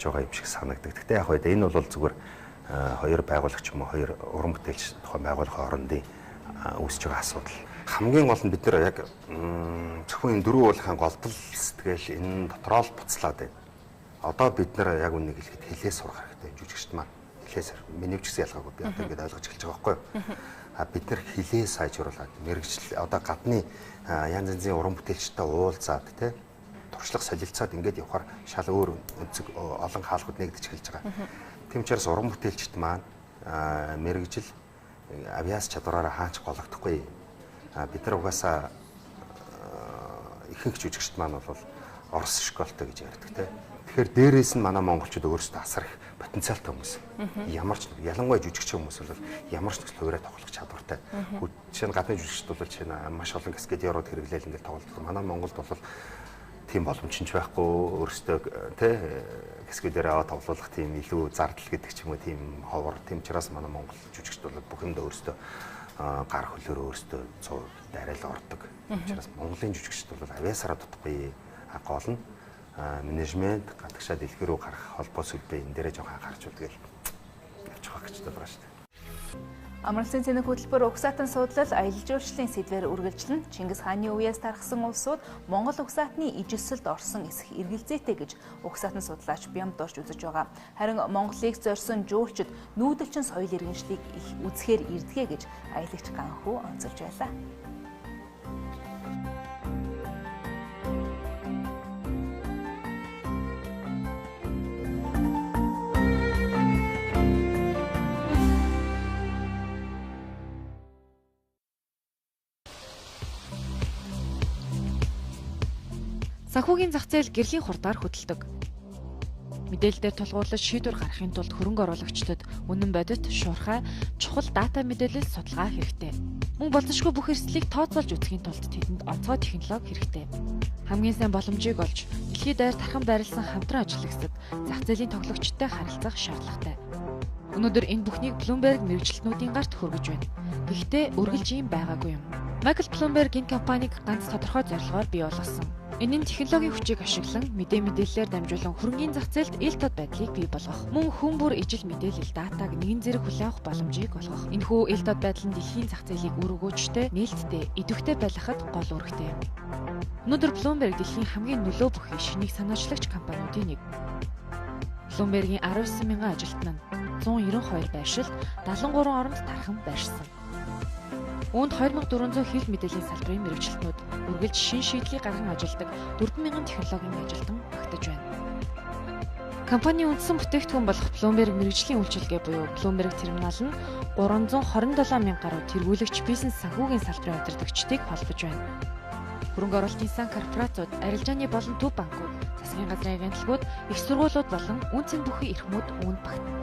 S16: байгаа юм шиг санагддаг. Гэхдээ яг энэ бол зүгээр хоёр байгуулагч юм уу хоёр уран бүтээлч тухайн байгууллагын хоорондын үүсэж байгаа асуудал. Хамгийн гол нь бид нэр яг зөвхөн энэ дөрвөн уулын голдол сэтгэл энэ дотроо л буцлаад байна. Одоо бид нэр яг үнийг хэлэхэд хэлээ сурах хэрэгтэй жүжигчд маань хэлээс миний ч гэсэн ялгаагүй би одоо ингэж ойлгож эхэлж байгаа байхгүй юу? Бид нар хилээ сайжруулад мэрэгжил одоо гадны янз янзын уран бүтээлчтэй уулзаад тий туршлага солилцоод ингээд явахаар шал өөр өнцөг олон хаалгууд нэгдэж эхэлж байгаа. Тийм учраас уран бүтээлчд маань мэрэгжил авиас чадвараараа хаач гологдохгүй. Бид нар угаасаа ихэнх жүжигчд маань бол Орос школтой гэж ярьдаг тий. Тэгэхээр дээрээс нь манай монголчууд өөрсдөө асар их потенциалтай хүмүүс. Ямар ч ялангуяа жүжигч хүмүүс бол ямар ч төсөл хуваараа тоглох чадвартай. Жишээ нь гадны жүжигчд бол жишээ нь маш олон каскадерууд хэрэглээл ингээд тоглолдог. Манай Монголд бол тийм боломж ч байхгүй өөрсдөө тий каскадерээ аваад тоглох тийм илүү зардал гэдэг ч юм уу тийм ховор. Тийм учраас манай монгол жүжигчд бол бүх юмдаа өөрсдөө гар хөлөөрөө өөрсдөө дарайл ордог. Учраас Монголын жүжигчд бол авиасараа дутхгүй гол нь менежмент гадагшаа дэлгэр рүү гарах холбоо сүлбээ энэ дээрээ жоохон анхаарч үлдээл явж байгаа гэж байгаа шүү дээ.
S1: Амралтын цэник хөтөлбөр угсаатан судлал аялал жуулчлалын сэдвээр үргэлжлэн Чингис хааны үеэс тархсан улсууд Монгол угсаатны ижил орсон эсэх эргэлзээтэй гэж угсаатан судлаач Бямдорж үзэж байгаа. Харин Монголыг зорьсон жуулчид нүүдэлчин соёл иргэншлийг их үзэхээр ирдгээ гэж аялагч Ганхүү онцолж байлаа.
S13: Санхүүгийн зах зээл гэрлийн хурдаар хөдөлдөг. Мэдээлэлээр тулгуурлаж шийдвэр гаргахын тулд хөрөнгө оруулагчдад үнэн бодит, шуурхай, чухал дата мэдээлэл судалгаа хэрэгтэй. Мөн болзошгүй бүх эрсдлийг тооцоолж үзэхийн тулд тэдэнд онцгой технологи хэрэгтэй. Хамгийн сайн боломжийг олж, дэлхийд даяар тархан байрласан хамтран ажиллагсад зах зээлийн тоглогчтой харилцах шаардлагатай. Өнөөдөр энэ бүхнийг Bloomberg мэргэжилтнүүдийн гарт хөргөж байна. Гэхдээ үргэлж ийм байгаагүй юм. Michael Bloomberg энэ компанийг ганц тодорхой зорилгоор бий болгосон. Энэ нь технологийн хүчийг ашиглан мэдээллээр дамжуулан хөрөнгөний зах зээлд ил тод байдлыг бий болгох. Мөн хүн бүр ижил мэдээлэл датаг нэгэн зэрэг хүлээн авах боломжийг олгох. Энэхүү ил тод байдал нь дэлхийн зах зээлийг үр өгөөжтэй, нээлттэй, идэвхтэй байлгахад гол үүрэгтэй. Өнөөдөр Bloomberg дэлхийн хамгийн нөлөө бүхий шинийг санаачлагч компаниудын нэг. Bloomberg-ийн 19 мянган ажилтан нь 192 байршилд 73 оронд тархан байршсан. Үүнд 2400 хэв мэдээллийн салбарын мэргэжилтнүүд үргэлж шин шийдлийг гарган ажилладаг 4000 технологийн ажилтан багтаж байна. Компанийн үндсэн бүтээгдэхүүн болох Bloomberg мэргэжлийн үйлчилгээ буюу Bloomberg терминал нь 327 мянга гаруй тэргүүлэгч бизнес санхүүгийн салбарын удирдагчдыг холбож байна. Хөрөнгө оруулалтын сан корпорацууд, арилжааны болон төв банкуд, засгийн газрын агентлагууд, их сургуулиуд болон үнцэн бүхий эрхмүүд үүнд багтана.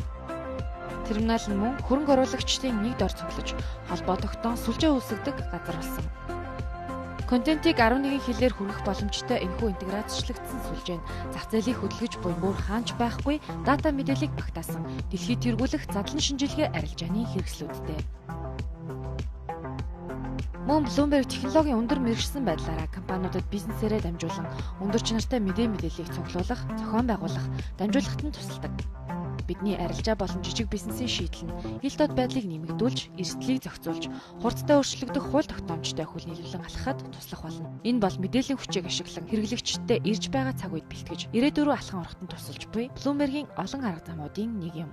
S13: Терминал нь мөн хөрөнгө оруулагчдын нэг дор цуглаж, холбоо тогтоон сүлжээ үүсгдэг газар болсон. Контентийг 11 хэлээр хүргэх боломжтой энэхүү интеграцчлагдсан сүлжээ нь зах зээлийг хөдөлгөж буй бүр хаанч байхгүй дата мэдээллийг багтаасан дэлхийд тэргүүлэх задлан шинжилгээ арилжааны хэрэгслүүдтэй. Мөн Bloomberg технологийн өндөр мэргэжсэн байдлаараа компаниудад бизнесээрээ дамжуулан өндөр чанартай мэдээллийг цуглуулах, зохион байгуулах, дамжуулахад нь тусалдаг. Бидний арилжаа болон жижиг бизнесийн шийдэл нь ил дод байдлыг нэмэгдүүлж, эрсдлийг зохицуулж, хурдтай өөрчлөгдөх хууль тогтоомжтой хөл нийлүүлэн алхахад туслах болно. Энэ бол мэдээллийн хүчийг ашиглан хэрэглэгчдэд ирж байгаа цаг үед бэлтгэж, ирээдүйн рүү алхан ороход тусалж буй Bloomberg-ийн олон арга замуудын нэг юм.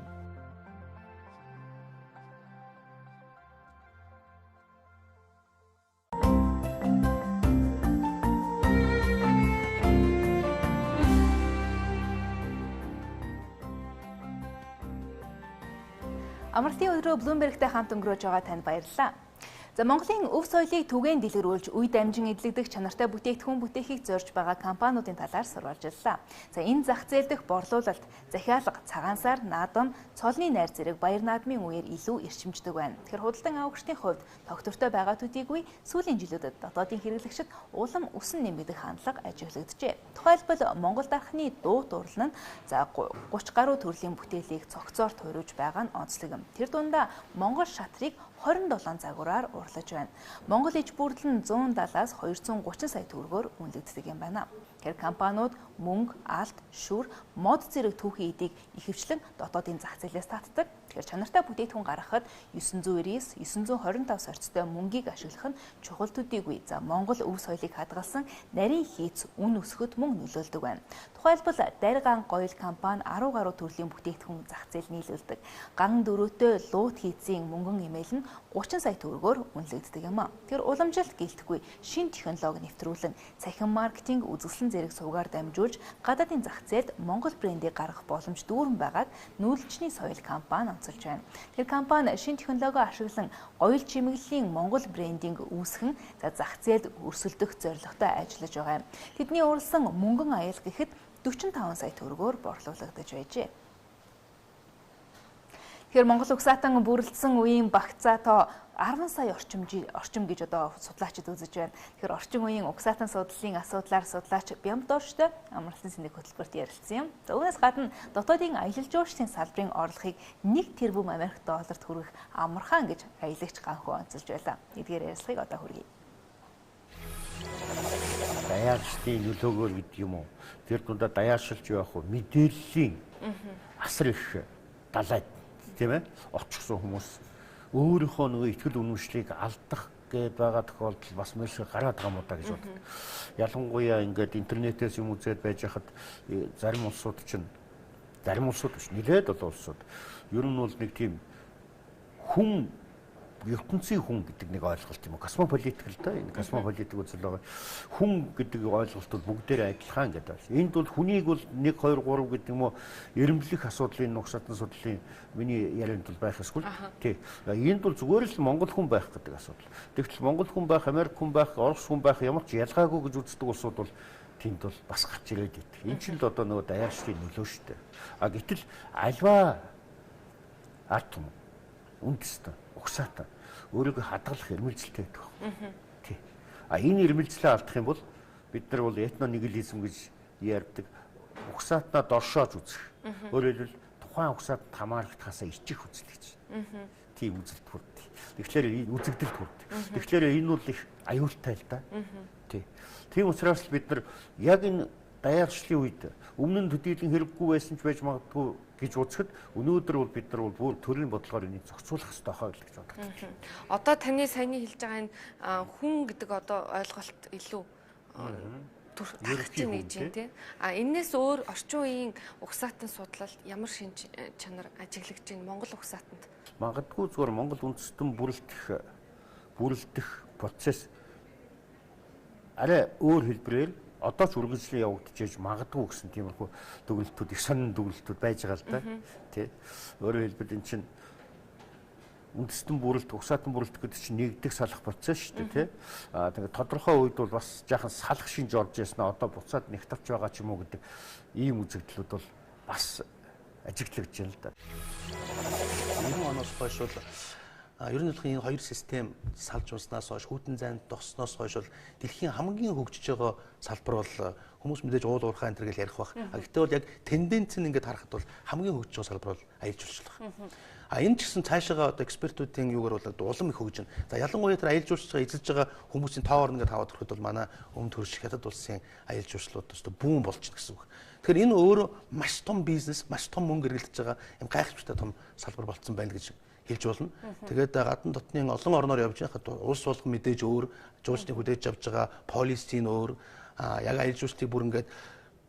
S1: Амралтын өдрөө Bloomberg-тэй хамт өнгөрөөж байгаа танд баярлалаа. За Монголын өв соёлыг түгээн дэлгэрүүлж, үе дамжин эдлэгдэх чанартай бүтээгдэхүүн бүтэехийг зорж байгаа компаниудын талаар сурвалжиллаа. За энэ зах зээл дэх борлуулалт, захиалга, цагаан сар, наадам, цолны найр зэрэг баяр наадмын үеэр илүү эрчимждэг байна. Тэгэхээр худалдан авагчдын хувьд тогтвортой байгаа төдийгүй сүүлийн жилүүдэд дотоодын хэрэглэгчид улам өсөн нэмэгдэх хандлага ажиглагджээ. Тухайлбал Монгол дархны дуу дурлал нь 30 гаруй төрлийн бүтээлийг цогцоор туйруулж байгаа нь онцлог юм. Тэр дундаа Монгол шатрыг 27 загвараар урлаж байна. Монгол иж бүрдэл нь 170-аас 230 сая төгрөгөөр үнэлэгддэг юм байна. Тэгэхээр компаниуд мөнгө, алт, шүр, мод зэрэг түүхий эдийг ихэвчлэн дотоодын зах зээлээс татдаг. Тэгэхээр чанартай бүтээгдэхүүн гаргахад 999, 925 сорцтой мөнгийг ашиглах нь чухал төдийгүй. За Монгол өв соёлыг хадгалсан нарийн хийц үн өсгөхөд мөн нөлөөлдөг байна. Тухайлбал Дарган гоёл компани 10 гаруй төрлийн бүтээгдэхүүн зах зээл нийлүүлдэг. Ган дөрөвтэй луут хийцийн мөнгөн эмээл нь 30 сая төгрөгөөр үнэлэгддэг юм а. Тэр уламжилт гэлтгүй шин технологи нэвтрүүлэн цахим маркетинг үзэсгэлэн зэрэг сувгаар дамжуулж гадаадын зах зээлд Монгол брендийг гаргах боломж дүүрэн байгааг нүүлгчний соёл компани онцолж байна. Тэр компани шин технологи ашиглан гоёл чимэглэлийн Монгол брендинг үүсгэн зах зээлд өрсөлдөх зорилготой ажиллаж байгаа юм. Тэдний уралсан мөнгөн аял гэхэд 45 сая төгрөгөөр борлуулагдаж байжээ. Тэгэхээр Монгол угсаатан бүрэлдсэн үеийн багцаа тоо 10 сая орчим гэж одоо судлаачид үзэж байна. Тэгэхээр орчин үеийн угсаатан судлалын асуудлаар судлаач Бямдорштой амралтын сэндик хөтөлбөрт ярилцсан юм. За үүнээс гадна дотоодын аялал жуулчлалын салбарын орлогыг 1 тэрбум Америк долларт хүргэх амархан гэж аялагч ганхуу онцолж байлаа. Эдгээр ярилцлагыг одоо хүргэе.
S5: Даяарчлалын нөлөөгөөр гэдэг юм уу? Тэр дундаа даяаршилж явах уу? Мэдээллийн асар их далайд тийм ээ очихсон хүмүүс өөрийнхөө нөгөө ихтгэл үнэмшлийг алдах гээд байгаа тохиолдол бас маш гараад байгаа мó та гэж боддог. Ялангуяа ингээд интернетээс юм үзээд байж хахад зарим улсууд чинь биш нэлээд олон улсууд ер нь бол нэг тийм хүн ертөнцийн хүн гэдэг нэг ойлголт юм уу? Космополитик л да. Энэ космополитик үзэл байгаа. Хүн гэдэг ойлголт бол бүгдээр адилхан гэдэг байна. Энд бол хүнийг бол 1 2 3 гэдэг юм уу? Эрэмблэх асуудлын нугсаатан судлалын миний ярианд бол байх эсвэл тий. Энд бол зүгээр л Монгол хүн байх гэдэг асуудал. Тэгвэл Монгол хүн байх, Америк хүн байх, Орос хүн байх ямар ч ялгаагүй гэж үздэг улсууд бол тэнд бол бас гарч ирээд байдаг. Энэ ч л одоо нөгөө даяарчлалын нөлөө шүү дээ. Гэтэл альва арт юм. Үндэстэн угсаатан өөрийгөө хадгалах эрмэлзэлтэй байдаг. Тий. Энэ эрмэлзлээ алдах юм бол бид нар бол этнонигилизм гэж ярьдаг. Угсаатнаа доршоож үзэх. Өөрөөр хэлбэл тухайн угсаатанд хамаарахтаасаа ичих үзэл гэж. Тийм үзэлт хүрдэг. Тэгэхээр энэ үзэгдэлт хүрдэг. Тэгэхээр энэ бол их аюултай л да. Тий. Тийм учраас бид нар яг энэ даяарчлалын үед өмнө нь төдийлөн хэрэггүй байсан ч байж магадгүй гэж үзэхэд өнөөдөр бол бид нар бүр төрийн бодлогоор энийг зохицуулах хэрэгтэй хаа гэж боддог.
S2: Одоо таны саяны хэлж байгаа энэ хүн гэдэг одоо ойлголт илүү тархаж ийн гэж юм тийм. Энээс өөр орчин үеийн угсаатан судлалд ямар шинж чанар ажиглаж байна Монгол угсаатанд?
S5: Магадгүй зүгээр Монгол үндэстэн бүрэлдэх процесс арай өөр хэлбэрээр одоо ч үргэлжлэн явагдаж магадгүй гэсэн тиймэрхүү дүгнэлтүүд их сонин дүгнэлтүүд байж байгаа л да. Тэ. Өөрөөр хэлбэл эн чинь үндэстэн бүрэлд угсаатан бүрэлдэх гэдэг чинь нэгдэх салах процесс шүү дээ, тэ. Тэгээд тодорхой үед бол бас жаахан салах шинж орж яснаа одоо буцаад нэгтавч байгаа ч юм уу гэдэг ийм үзэгдлүүд бол бас ажиглагдж байна л да. 90 оноос хойш бол ер нь энэ хоёр систем салж унснаас хойш хүйтэн зайд тогсноос хойш бол дэлхийн хамгийн хөгжиж байгаа салбар бол хүмүүс мэдээж уул уурхай энэ төр гэл ярих бах. Гэхдээ бол яг тенденц нь ингээд харахад бол хамгийн хөгжиж байгаа салбар бол аялал жуулчлал. Энэ ч гэсэн цаашаага одоо экспертүүдийн юугаар бол улам их хөгжинэ. За ялангуяа тэр аялал жуулчлалыг эзэлж байгаа хүмүүсийн тоовор ингээд хаваад өрөхөд бол манай өмнөд хөрш хятад улсын аялал жуулчлалууд өстө бүүн болж байна гэсэн үг. Тэгэхээр энэ өөрөө маш том бизнес, маш том мөнгө эргэлдэж байгаа юм гайхамшигтай том салбар болцсон байна гэж хэлж болно. Тэгээд гадна дотны олон орноор явж байхад улс болгон мэдээж өөр, жуулчдыг хүлээж авч байгаа полисийн өөр, яг аялал жуулчлалыг бүр ингээд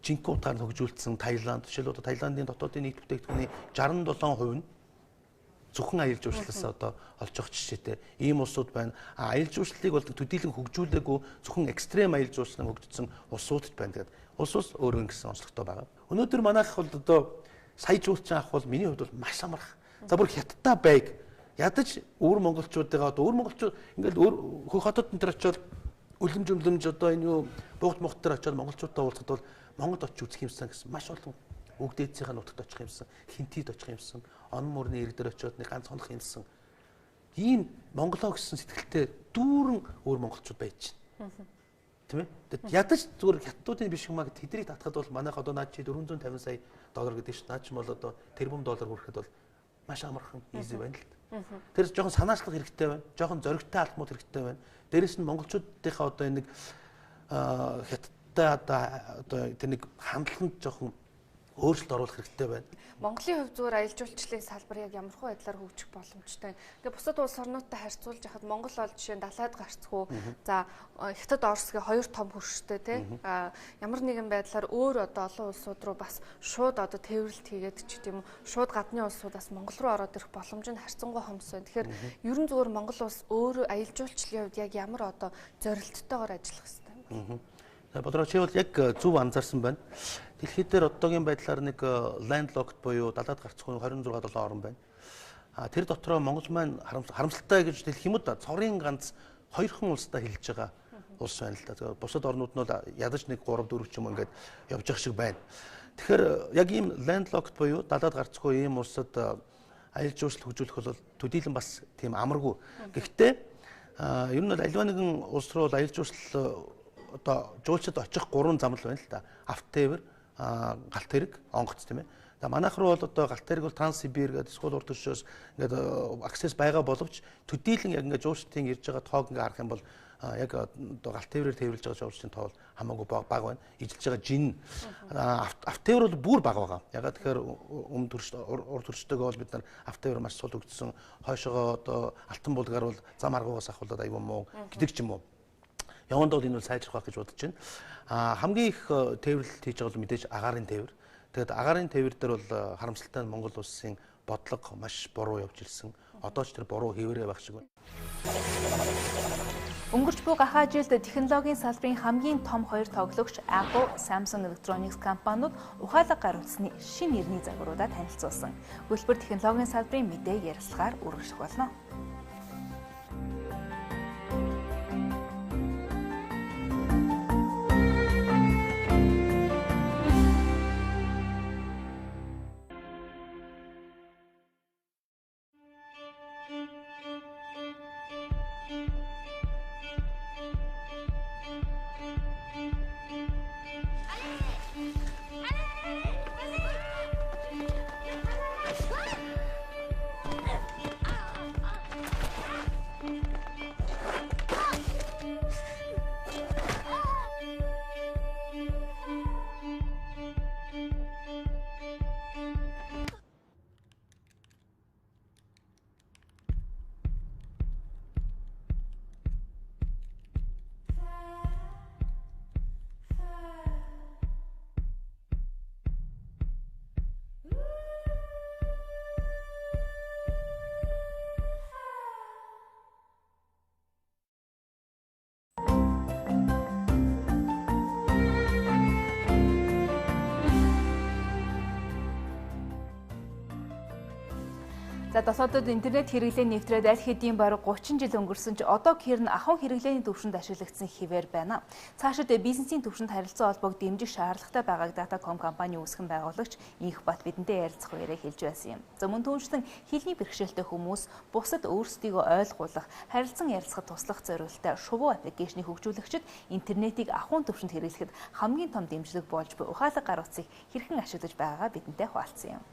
S5: жинхэнэ утгаар хөгжүүлсэн Таиланд, жишээлбэл одоо Таиландын дотоодын нийт бүтээгдэхүүний 67% нь зөвхөн аялал жуулчлалаас одоо олж авах жишээтэй ийм улсууд байна. Аялал жуулчлалыг бол төдийлөн хөгжүүлээгүй зөвхөн экстрем аялал жуулчлал хөгжсөн улсуудд байна. Тэгээд улс өөрөө гэсэн онцлогтой байгаа. Өнөөдөр манайх бол одоо сая жуулчин авах бол миний хувьд бол маш амарх. За бүр хятадтай байг ядаж өвөр монголчуудаа одоо өвөр монголчууд ингээд хөх хотод энэ төр очиод үлэмж одоо энэ юу бугт мохтор очиод монголчуудаа уулзахад бол Монгол очиж үзэх юмсан гэсэн маш олон өгдөөцийн нутагт очих юмсан, хинтид очих юмсан, он мөрний ирэг дээр очиод нэг ганц хонох юмсан. Ийм монголоо гэсэн сэтгэлтэй дүүрэн өвөр монголчууд байж байна. Тийм ээ. Тэгэд ядаж зүгээр хятадуудын биш юмаа тэднийг татхад бол манайх одоо наад чи 450 сая доллар гэдэг чинь наад чи бол одоо тэрбум доллар хүрэхэд бол маш амархан easy байна л. Тэр жоохон санаачлах хэрэгтэй байна. Жоохон зоригтой алхмууд хэрэгтэй байна. Дээрэс нь монголчуудынхаа одоо энэ нэг хятадтай одоо тэр нэг хандлаганд жоохон өөрчлөлт оруулах хэрэгтэй байна.
S2: Монголын хувьд зүгээр аялал жуулчлалын салбар яг ямар хөө байдлаар хөгжих боломжтой. Тэгээ бусад улс орнуудтай харьцуулж яхад Монгол бол жишээ нь далайд гарцгүй. За Хятад Оросгийн хоёр том хөрштэй тий. Ямар нэгэн байдлаар өөр одоо олон улсууд руу бас шууд одоо тээвэрлэлт хийгээд ч гэдэм үү шууд гадны улсуудаас Монгол руу ороод ирэх боломж нь харьцангуй хомс байна. Тэгэхээр ерөн зүгээр Монгол улс өөр аялал жуулчлалын хувьд яг ямар одоо зорилттойгоор ажиллах хэрэгтэй юм бэ?
S5: Бодроо чи бол яг зөв анзаарсан байна. Дэлхийд дээр одоогийн байдлаар нэг landlocked буюу далаад гарцгүй 26 орн байна. Тэр дотроо Монгол маань харамсалтай гэж хэлэх юм уу да цорын ганц хоёрхан улстай хэлж байгаа улс байна л да. Бусад орнууд нь ядаж нэг 3 4 ч юм ингээд явж явах шиг байна. Тэгэхээр яг ийм landlocked буюу далаад гарцгүй ийм улсад аялал жуулчлал хөгжүүлэх бол төдийлөн бас тийм амаргүй. Гэхдээ ер нь аливаа нэгэн улс руу аялал жуулчлал одоо жуулчид очих 3 зам л байна л да. Автотээвэр, галт хэрэг, онгоц тийм ээ. За манайх руу бол одоо галт хэрэг бол Транссибир гэдэг скол урд төшөөс ингээд аксес байгаа боловч төдийлөн яг ингээд жуулчдын ирж байгаа тоог ингээд харах юм бол яг одоо галт тээврээр тээвэрлж байгаа жуулчдын тоо хамаагүй бага байна. Эжилж байгаа жин автотээвэр бол бүр бага байгаа. Ягаад тэгэхээр өмнө урд төрчтэйгээ бол бид нар автотээвэр маш сул өгдсөн. Хойшоогоо одоо алтан булгаар бол зам аргуугаас ахуулаад аюу муу гэдэг ч юм уу. Явандаа бол энэ бол сайжрах байх гэж бодож байна. Хамгийн их тээвэрлэлт хийж байгаа бол мэдээж агаарын тээвэр. Тэгээд агаарын тээвэр дээр бол харамсалтай нь Монгол улсын бодлого маш буруу явж ирсэн. Одоо ч тэр буруу хэвээрээ байх шиг байна.
S1: Өнгөрч буй гахаа жилд технологийн салбарын хамгийн том хоёр тоглогч Apple, Samsung Electronics компаниуд ухаалаг гаргуулсны шинэ нэрний загваруудаа танилцуулсан. Хөлбөр технологийн салбарын мэдээ ярилцлагаар үргэлжлэх болно. За досоодод интернет хэрэглээ нэвтрээд аль хэдийн бараг 30 жил өнгөрсөн ч одоо Кирн ахуйн хэрэглээний төвшөнд ашиглагдсан хэвээр байна. Цаашид бизнесийн төвшөнд харилцаа холбоог дэмжих шаардлагатай байгааг Datacom компани үүсгэн байгуулагч Инхбат бидэндээ ярилцах үеэрээ хэлж байсан юм. За мөн түүнчлэн хэлний бэрхшээлтэй хүмүүс бусад өөрсдийгөө ойлгуулах, харилцан ярилцахад туслах зорилттой шувуу аппликейшнийг хөгжүүлэгчид интернетийг ахуйн төвшөнд хэрэглэхэд хамгийн том дэмжлэг болж буй ухаалаг гар утсыг хэрхэн ашиглаж байгаагаа бидэнтэй хуваалцсан юм.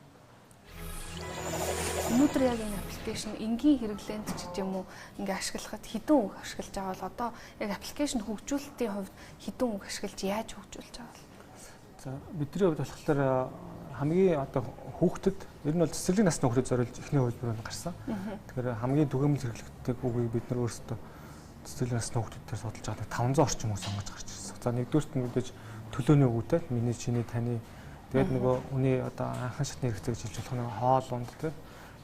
S2: Өнөөдөр яг энэ аппликейшн энгийн хэрэглээнд ч гэдэм үү ингээ ашиглахад хэдэн үг ашиглаж байгаа бол одоо яг аппликейшн хөгжүүлэлтийн хувьд хэдэн үг ашиглаж яаж хөгжүүлж байгаа вэ?
S9: За бидний хувьд болохоор хамгийн одоо хүүхдэд ер нь бол цэцэрлэг насны хүүхдэд зориулж эхний хувилбар гарсан. Тэгэхээр хамгийн түгээмэл хэрэглэгддэг үгийг бид нар өөрсдөө цэцэрлэг насны хүүхдүүдээр судалж байгаа 500 орчим үг сонгож гарч ирсэн. За нэгдүгээрт нь мэдээж төлөөний үгтэй миний чиний таны тэгээд нөгөө үний одоо анхан шатны хэрэгцээг жилж болох нэг хоол унд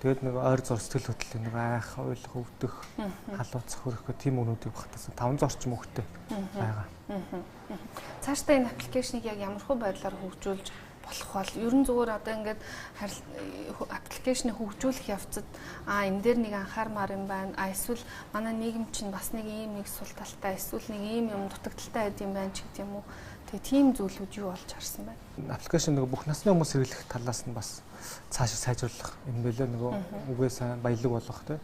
S9: тэгээд нэг ойр зур сэтгэл хөдлөл нэг айх, ойлгох, өвдөх, халууцах хөрөх гэх тийм үнүүдийг багтаасан 500 орчим үгтэй байгаа.
S2: Цаашдаа энэ аппликейшнийг яг ямархуу байдлаар хөгжүүлж болох бол ер нь зүгээр одоо ингээд аппликейшнийг хөгжүүлэх явцад энэ дээр нэг анхаармаар юм байна. Эсвэл манай нийгэм чинь бас нэг ийм нэг сул талтай, эсвэл нэг ийм юм дутагдaltaй байд юм байна ч гэдэг юм уу. Тэгээ тийм зүйлүүд юу болж харсан байна?
S9: Аппликейшн нөгөө бүх насны хүмүүс хэрэглэх талаас нь бас цаашаа сайжруулах юм бэлээ нөгөө үгээ сайн баялаг болгох тий.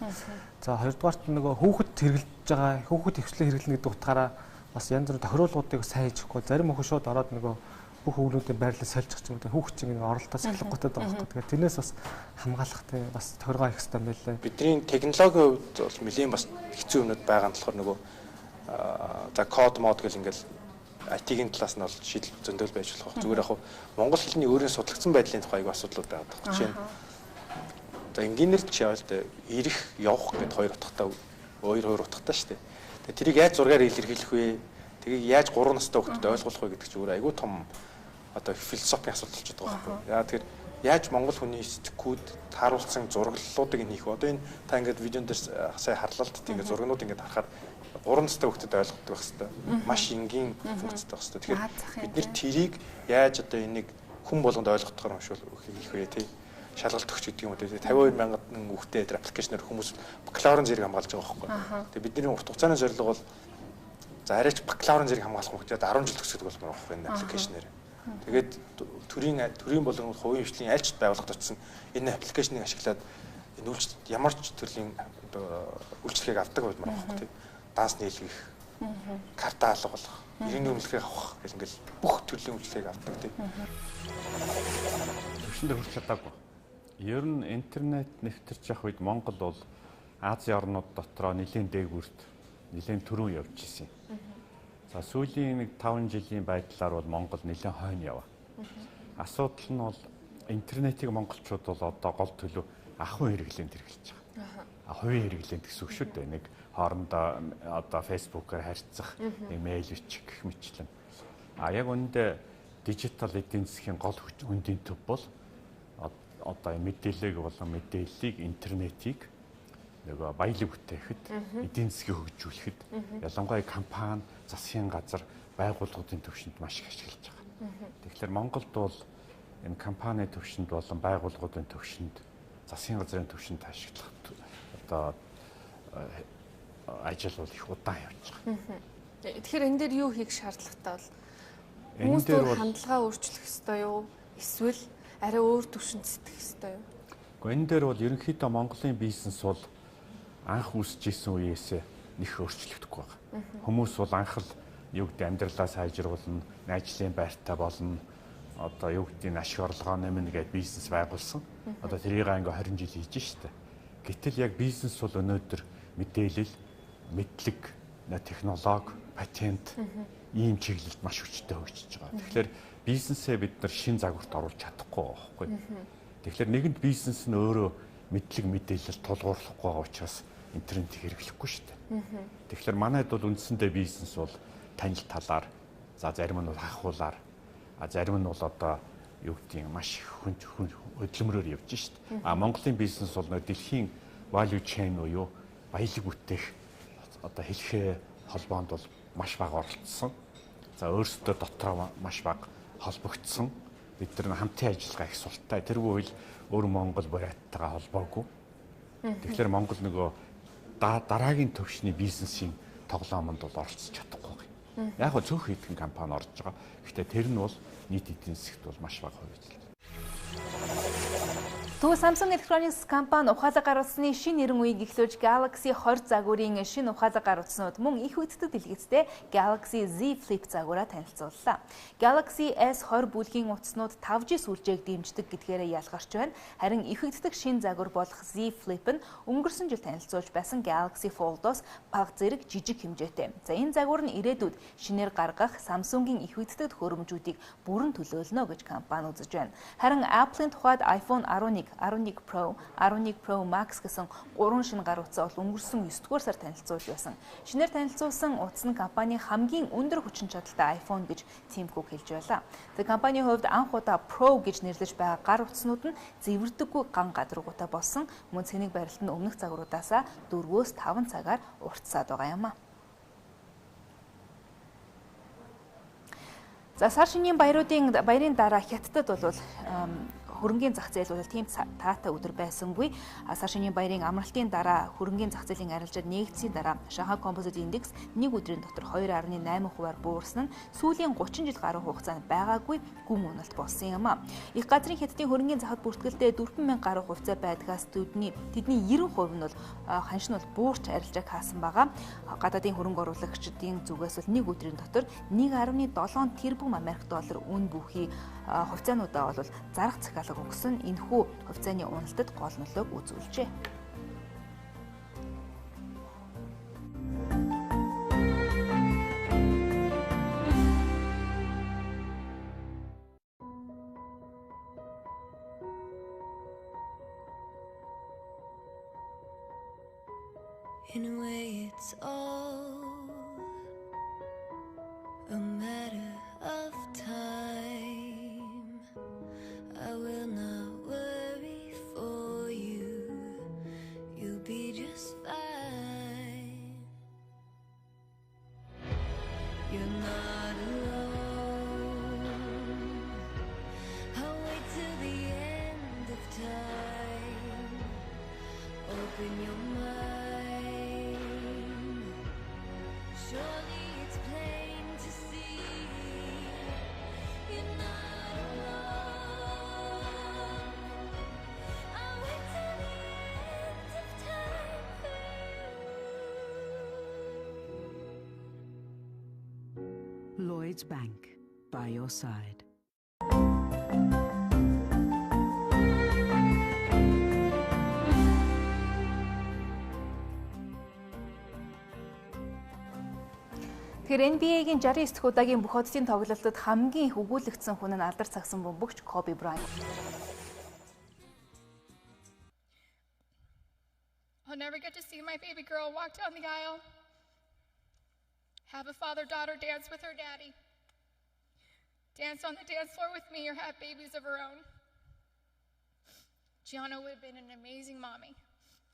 S9: За хоёрдугаарт нөгөө хүүхэд хэрэглэж байгаа хүүхэд хөвчлээ хэрэглэнэ гэдэг утгаараа бас янз бүрийн тохируулгуудыг сайн хийхгүй зарим хүмүүс шууд ороод нөгөө бүх өвгнүүдийн байрлал сольчих юм да хүүхэд чинь оролдоо сахилгахгүйтэй байгаа хэрэг. Тэгэхээр тэрнээс бас хамгаалах тий бас тохиргоо хийх хэрэгтэй байлаа.
S18: Бидний технологийн хувьд бол нэлийн бас хэцүү юмнууд байгаа нь болохоор нөгөө за код мод гэл ингээл IT-ийн талаас нь бол шийдэл зөндөл байж болох. Зүгээр яг монгол хэлний өөрийн судлагдсан байдлын тухай аяг асуудлууд байдаг. Жишээ нь за инженерд ч яавал тэ ирэх явах гэд хоёр утгатай шүү дээ. Тэгээ тэрийг яаж зургаар илэрхийлэх вэ? Тэрийг яаж 3 настай хүүхдэд ойлгуулах вэ гэдэг чинь өөр аягүй том одоо философийн асуудал болчиход байгаа байхгүй. Яа тэгэхээр яаж монгол хүний сэтгхүүд тааруулсан зураглалуудыг хийх вэ? Одоо энэ та ингээд видеон дээр сая харлаа л тийм ингээд зургнууд ингээд харахаар 3 настай хүүхдэд ойлгохдаг байх хэвээр маш энгийн функцтэй байх хэвээр. Тэгэхээр бид нэр тэрийг яаж одоо энийг хүн болгонд ойлгохтойгоор уншвал хийх вэ тий? Шалгалт өгч гэдэг юм уу тий? 52,000 хүүхдэд тэр аппликейшнээр хүмүүс бакалаврын зэрэг хамгаалж байгаа байхгүй. Тэгээ бидний урт хугацааны зорилго бол за арайч бакалаврын зэрэг хамгаалах хүүхдэд 10 жил төгсөд болмоор байх энэ аппликейшнээр. Тэгээд төрийн болон хувийн хвшлийн альч байгууллагад очсон энэ аппликейшнийг ашиглаад энэ үйлчлэлд ямар ч төрлийн үйлчлэгийг авдаг байлмаар байна тий? Данс нийлгэх, карта алга болох, иргэний үнэлгээг авах гэх ингээл бүх төрлийн үйлчлэгийг авдаг тийм.
S19: Төвшөндөө хүрч чадаагүй. Ер нь интернет нэвтэрч явах үед Монгол бол Азийн орнууд дотроо нэлийн дээгүүрт нэлийн түрүүн явж ирсэн. За сүүлийн нэг 5 жилийн байдлаар бол Монгол нэлийн хойно яваа. Асуудал нь бол интернетийг монголчууд бол одоо гол төлөв ахуйн хэрэглээнд хэрэглэж байгаа. Хувийн хэрэглээнд гэсэн үг шүү дээ. Нэг хоорондоо одоо фэйсбүүкээр харьцах, имэйл бичих гэх мэтлэн. Яг үүндээ дижитал эдийн засгийн гол хөндийн төв бол одоо мэдээлэл болон мэдээллийг интернетийг нөгөө баялаг бүтээхэд, эдийн засгийг хөгжүүлэхэд ялангуяа компани, засгийн газар, байгууллагын төвшөнд маш их ашиглаж байгаа. Тэгэхээр Монголд бол энэ компани төвшөнд болон байгууллагын төвшөнд, засгийн газрын төвшөнд ашиглах одоо ажил бол их удаан явж байгаа.
S2: Тэгэхээр энэ дээр юу хийх шаардлагатай бол? Хүмүүс дээр хандлагаа өөрчлөх ёстой юу? Эсвэл арай өөр төвшөнд сэтгэх ёстой юу?
S19: Гэхдээ энэ дээр бол ерөнхийдөө Монголын бизнес бол анх үүсэж исэн үеэсээ нэг өөрчлөгдөхгүй байгаа. Хүмүүс бол анх л юу гэдэг амьдралаа сайжруулна, ажлын байртай болно. Одоо юу гэдэг ашиг орлогоо нэмнэ гэдээ бизнес байгуулсан. Одоо тэрийг ингээ 20 жил хийж штэ. Гэтэл яг бизнес бол өнөөдөр мэдээлэл, мэдлэг, технологи, патент ийм чиглэлд маш хүчтэй хөгжиж байгаа. Тэгэхээр бизнесээ бид нар шин загварт оруулж чадахгүй байхгүй. Тэгэхээр нэгэнт бизнес нь өөрөө мэдлэг мэдээлэл тулгуурлахгүй байгаа учраас интернетийг хэрэглэхгүй шүү дээ. Тэгэхээр манайд бол үндсэндээ бизнес бол танил талаар, за зарим нь бол хахуулаар, зарим нь бол одоо юу гэдэг нь маш хөдөлмөрөөр явж шүү дээ. Монголын бизнес бол дэлхийн value chain буюу баялаг бүтээх одоо хэлхээ холбоонд бол маш бага оролцсон. За өөрсдөө дотроо маш бага холбогдсон. Бид нар хамтын ажиллагаа их султай. Тэргүй үйл өөр Монгол бариаттайгаа холбоогүй. Тэгэхээр Монгол нөгөө дараагийн төвшний бизнесийн тоглоомонд бол оролцож чадахгүй байна. Яг гоо цөөх хэдхэн компани орж байгаа. Гэхдээ тэр нь бол нийт эдийн засгт бол маш бага хувь.
S1: Тэгвэл Samsung Electronics компани ухаалаг гаргасны шинэ нэрэн үеийг эхлүүлж Galaxy 20 загварын шинэ ухаалаг гаргацснууд мөн их үздэг дэлгэцтэй Galaxy Z Flip загвараа танилцууллаа. Galaxy S20 бүлгийн утаснууд 5G сүлжээг дэмждэг гэдгээрээ ялгарч байна. Харин их үздэг шинэ загвар болох Z Flip нь өнгөрсөн жил танилцуулж байсан Galaxy Fold-оос бага зэрэг жижиг хэмжээтэй. За энэ загвар нь ирээдүйд шинээр гаргах Samsung-ийн их үздэг төхөөрөмжүүдийг бүрэн төлөөлнө гэж компани үзэж байна. Харин Apple-ийн тухайд iPhone 11 Pro, 11 Pro Max гэсэн 3 шинэ гар утсаа бол өнгөрсөн 9 дугаар сард танилцуулж байсан. Шинээр танилцуулсан утас нь компанийн хамгийн өндөр хүчин чадалтай iPhone гэж Tim Cook хэлж байлаа. Тэгээ компанийн хувьд анх удаа Pro гэж нэрлэж байгаа гар утаснууд нь зэвэрдэггүй ган гадаргуутай болсон. Мөн цэник барилт нь өмнөх загваруудаасаа 4-5 цагаар уртсаад байгаа юм а. За сар шинийн баярын дараа Хятадд бол хөрөнгийн зах зээл бол тийм таатай өдөр байсангүй. Сар шинийн баярын амралтын дараа хөрөнгийн зах зээлийн арилжаал нэгдсийн дараа Шанхай Composite Index нэг өдрийн дотор 2.8%-аар буурсан нь сүүлийн 30 жил гаруй хугацаанд байгаагүй гүн уналт болсон юм а. Их газрын Хятадын хөрөнгийн захад бүртгэлтэй 4,000 гаруй хувьцаа байдгаас тэдний 90% нь бол ханш нь бол буурч арилжааг хаасан байгаа. Гадаадын хөрөнгө оруулагчдын зүгээс бол нэг өдрийн дотор 1.7 тэрбум Америк доллар үн бүхий хувьцаануудаа бол зарах захиалга өгсөн энэхүү хувьцааны уналтад гол нөлөөг үзүүлжээ.
S20: In a way it's all a matter of time. I will not worry for you. You'll be just fine. You're not alone. I'll wait till the end of time. Open your mind. Surely it's plain to see. You're not alone. I'll wait till the end of time for you.
S21: Lloyds Bank, by your side.
S1: Тэгэхээр NBA-гийн 69 дахь удаагийн бүх оддын тоглолтод хамгийн их өгүүлэгдсэн хүн нь алдар цагсан бөмбөгч Kobe Bryant.
S22: I'll never get to see my baby girl walk down the aisle, have a father-daughter dance with her daddy, dance on the dance floor with me, or have babies of her own. Gianna would have been an amazing mommy.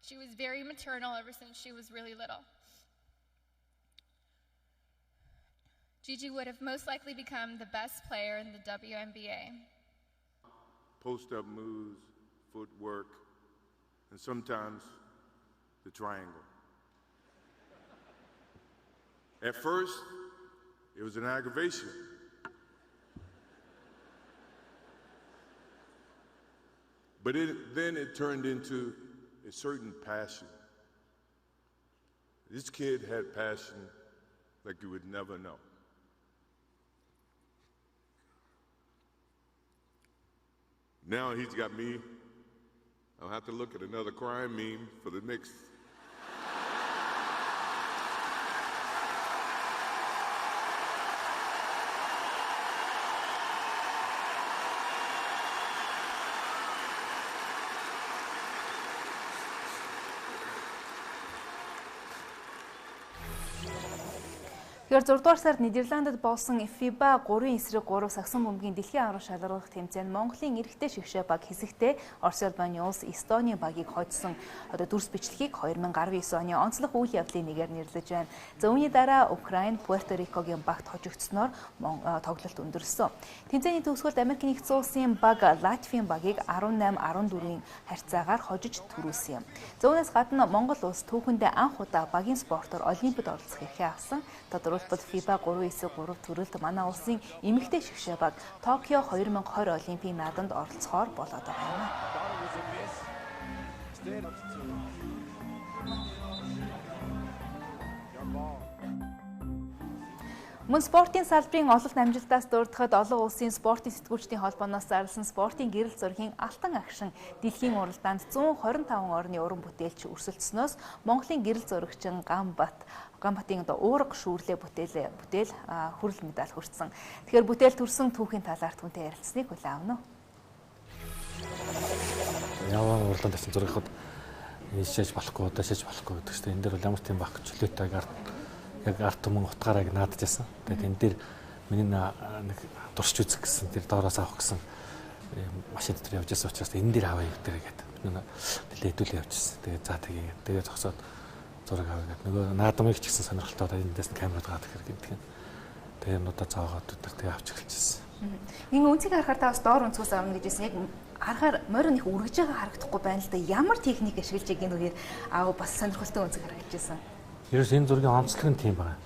S22: She was very maternal ever since she was really little. Gigi would have most likely become the best player in the WNBA.
S23: Post-up moves, footwork, and sometimes the triangle. At first, it was an aggravation. But then it turned into a certain passion. This kid had passion like you would never know. Now he's got me. I'll have to look at another crime meme for the Knicks.
S1: Тэгэхээр 6 дугаар сард Нидерландад болсон FIBA 3-ын эсрэг 3 сагсан бөмбөгийн дэлхийн аврал шалралт тэмцээнд Монголын эрэгтэй шигшээ баг хэсэгтээ Орос Албаны улс Эстони багийг хоцсон дүрс бичлэгийг 2019 оны онцлог үйл явдлын нэгээр нэрлэж байна. За үүний дараа Украин Пуэрто Рикогийн багт хожигдсноор тоглолт өндөрсөн. Тэмцээний төгсгөлд Америк нэгдсэн улсын баг Латвийн багийг 18-14-ийн харьцаагаар хожиж түрүүлсэн юм. За үүнээс гадна Монгол улс түүхэндээ анх удаа багийн спортоор Олимпиад оролцох эрхээ авсан. Тодорхойлбол FIBA 3-9-3 төрөлд манай улсын эмэгтэй шигшээ баг Токио 2020 Олимпийн наадамд оролцохоор болоод байгаа юм. Мөн спортын салбарын ололт амжилтаас дурдахад олон улсын спортын сэтгүүлчдийн холбооноос зарласан спортын гэрэл зургийн алтан агшин дэлхийн уралдаанд 125 орны уран бүтээлч өрсөлдснөөс Монголын гэрэл зурагчин Гамбатын уурга шүүрлээ бүтээл хүрэл медаль хүртсэн. Тэгэхээр бүтээл төрсөн түүхийн талаар түнтэй ярилцсныг хүлээн авна уу?
S8: Яваа уралдаанд тавьсан зургийнхад ийшээж болохгүй, даашээж болохгүй гэдэг чинь энэ дээр бол ямар тийм баг чөлөөтэй яг арт түмэн утгаараа наадж байсан. Тэгээд энэ дээр миний нэг дурч үзэх гэсэн тэр доороос авах гэсэн машин дээр явж байсан учраас энэ дээр аваа гэдэг гэдэг. Нэлээд хэдүүлээ явчихсан. Тэгээд за тэгээд зогсоод зураг аваа гэдэг. Нөгөө наадмыг ч гэсэн сонирхолтой эндээс нь камерад гаадаг хэрэг гэдэг. Тэгээд юмудаа цаагаад өдөр тэгээд авч эхэлчихсэн.
S1: Энэ үнцгийг харахаар та бас доор өнцгөөс авна гэж хэлсэн. Яг харахаар морин их үргэж байгаа харагдахгүй байна л да. Ямар техник ашиглаж байгааг нүгээр бас сонирхолтой үнцэг харагдчихсан.
S8: Ерөөс энэ зургийн онцлог нь тийм байна.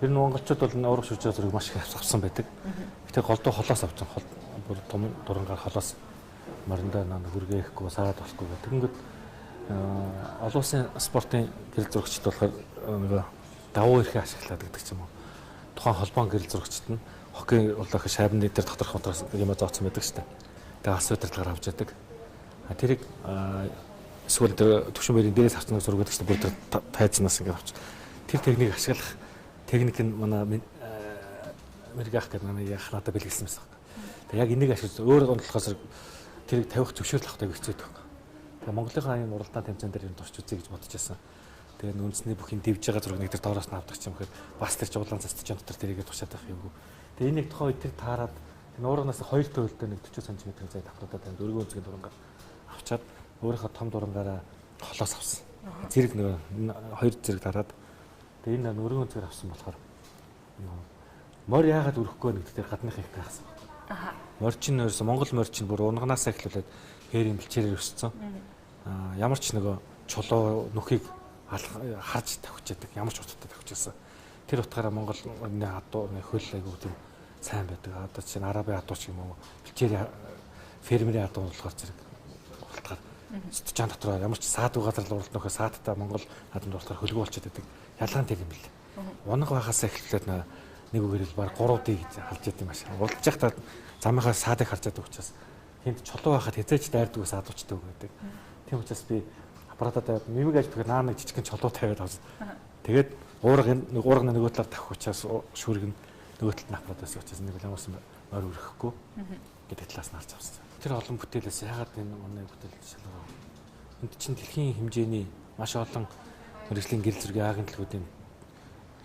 S8: Ер нь монголчууд бол уурга шүржээ зургийг маш их авсан байдаг. Гэтэ голдуу холоос авсан. Бүр том дурангаар холоос мориндоо хүргээхгүй саад болохгүй гэдэг. Тэгэнгүүт олон улсын спортын гэрэл зурагчид болохоор нөгөө давуу эрхээ ашиглаад гэдэг ч юм уу. Тухайн холбоон гэрэл зурагчид нь хоккей болоох шайбны дээр доторх хотроос юм зооцсон байдаг шүү дээ. Тэгээ ас удирдлагаар авч яадаг. Тэрийг эсвэл төвшин баярын дээрээс авсан зураг гэдэг чинь бүр тайзнаас ингээд авч. Тэр техник ашиглах техник нь манай Америках гэдэг манай яхнада бэлгэлсэн байсан. Тэгээ яг энийг ашиглаж өөр онцлохоос тэрийг тавих зөвшөөрөл авахтай хэцүүдэг. Тэгээ Монголынхаа энэ уралдаан тэмцээн дээр юм турч үзье гэж бодож байсан. Тэгээ үндэсний бүхний дэвж байгаа зураг нэг тэр доороос нь авдаг ч юм хэрэг бас тэр жуулаан цацж юм дотор тэрийгээ тушаад байх юмгүй. Тэгээ энэ нэг тухайн үед тэр таарад энэ уурганаас 2 төвөлтэй нэг 40 см зай давхруудаа танд өргөн үнцгийн дурангаар авчаад өөрийнхөө том дурангаараа холоос авсан. Зэрэг нөгөө 2 зэрэг дараад тэгээ энэ өргөн үнцгээр авсан болохоор морь яагаад өрөхгүй нэгд тэр гадных их гайхсан. Морчин өрсөн Монгол морчин бүр унганаасаа эхлүүлээд хээрийн бэлчээрээр өссөн. Ямар ч нөгөө чулуу нүхийг харж тавьж яадаг, ямар ч утгатай тавьж байсан. Тэр утгаараа Монголны адуу хөл айгуу тийм сайн байдаг. Одоо чинь арабын адуу ч юм уу, бэлчээр фермерийн адуу болохоор зэрэг уралтгаар студент дотроо ямар ч саад газар уралт нөхөө саадтай Монгол наадамд уралтгаар хөлгөө болчиход байдаг. Ялгаан тэр юм бэл. Унаг байхаас эхлээд нэг үгээр л баг 3D гэж халж яд юм ааш. Уралдаж байхдаа замынхаа саадыг харж яадаг учраас тэнд чулуу байхад хязгаарч дайрдаг саадуучтай гэдэг. Тийм учраас би аппаратаа нэмэг ажил тэгэхээр наа нэг жижигхэн чулуу тавиад авсан. Тэгээд уурганы нөгөө талаар тавих учраас шүүрэг нь нөгөө талд нь аппаратаас учраас нэг л ямарсан морь өрөхгүй гэдэг талаас нь харж авсан. Тэр олон бүтээлээс ягаад энэ онны бүтээл шалгав. Энд чинь дэлхийн хэмжээний маш олон мэргэжлийн гэрэл зургийн агентлагуудын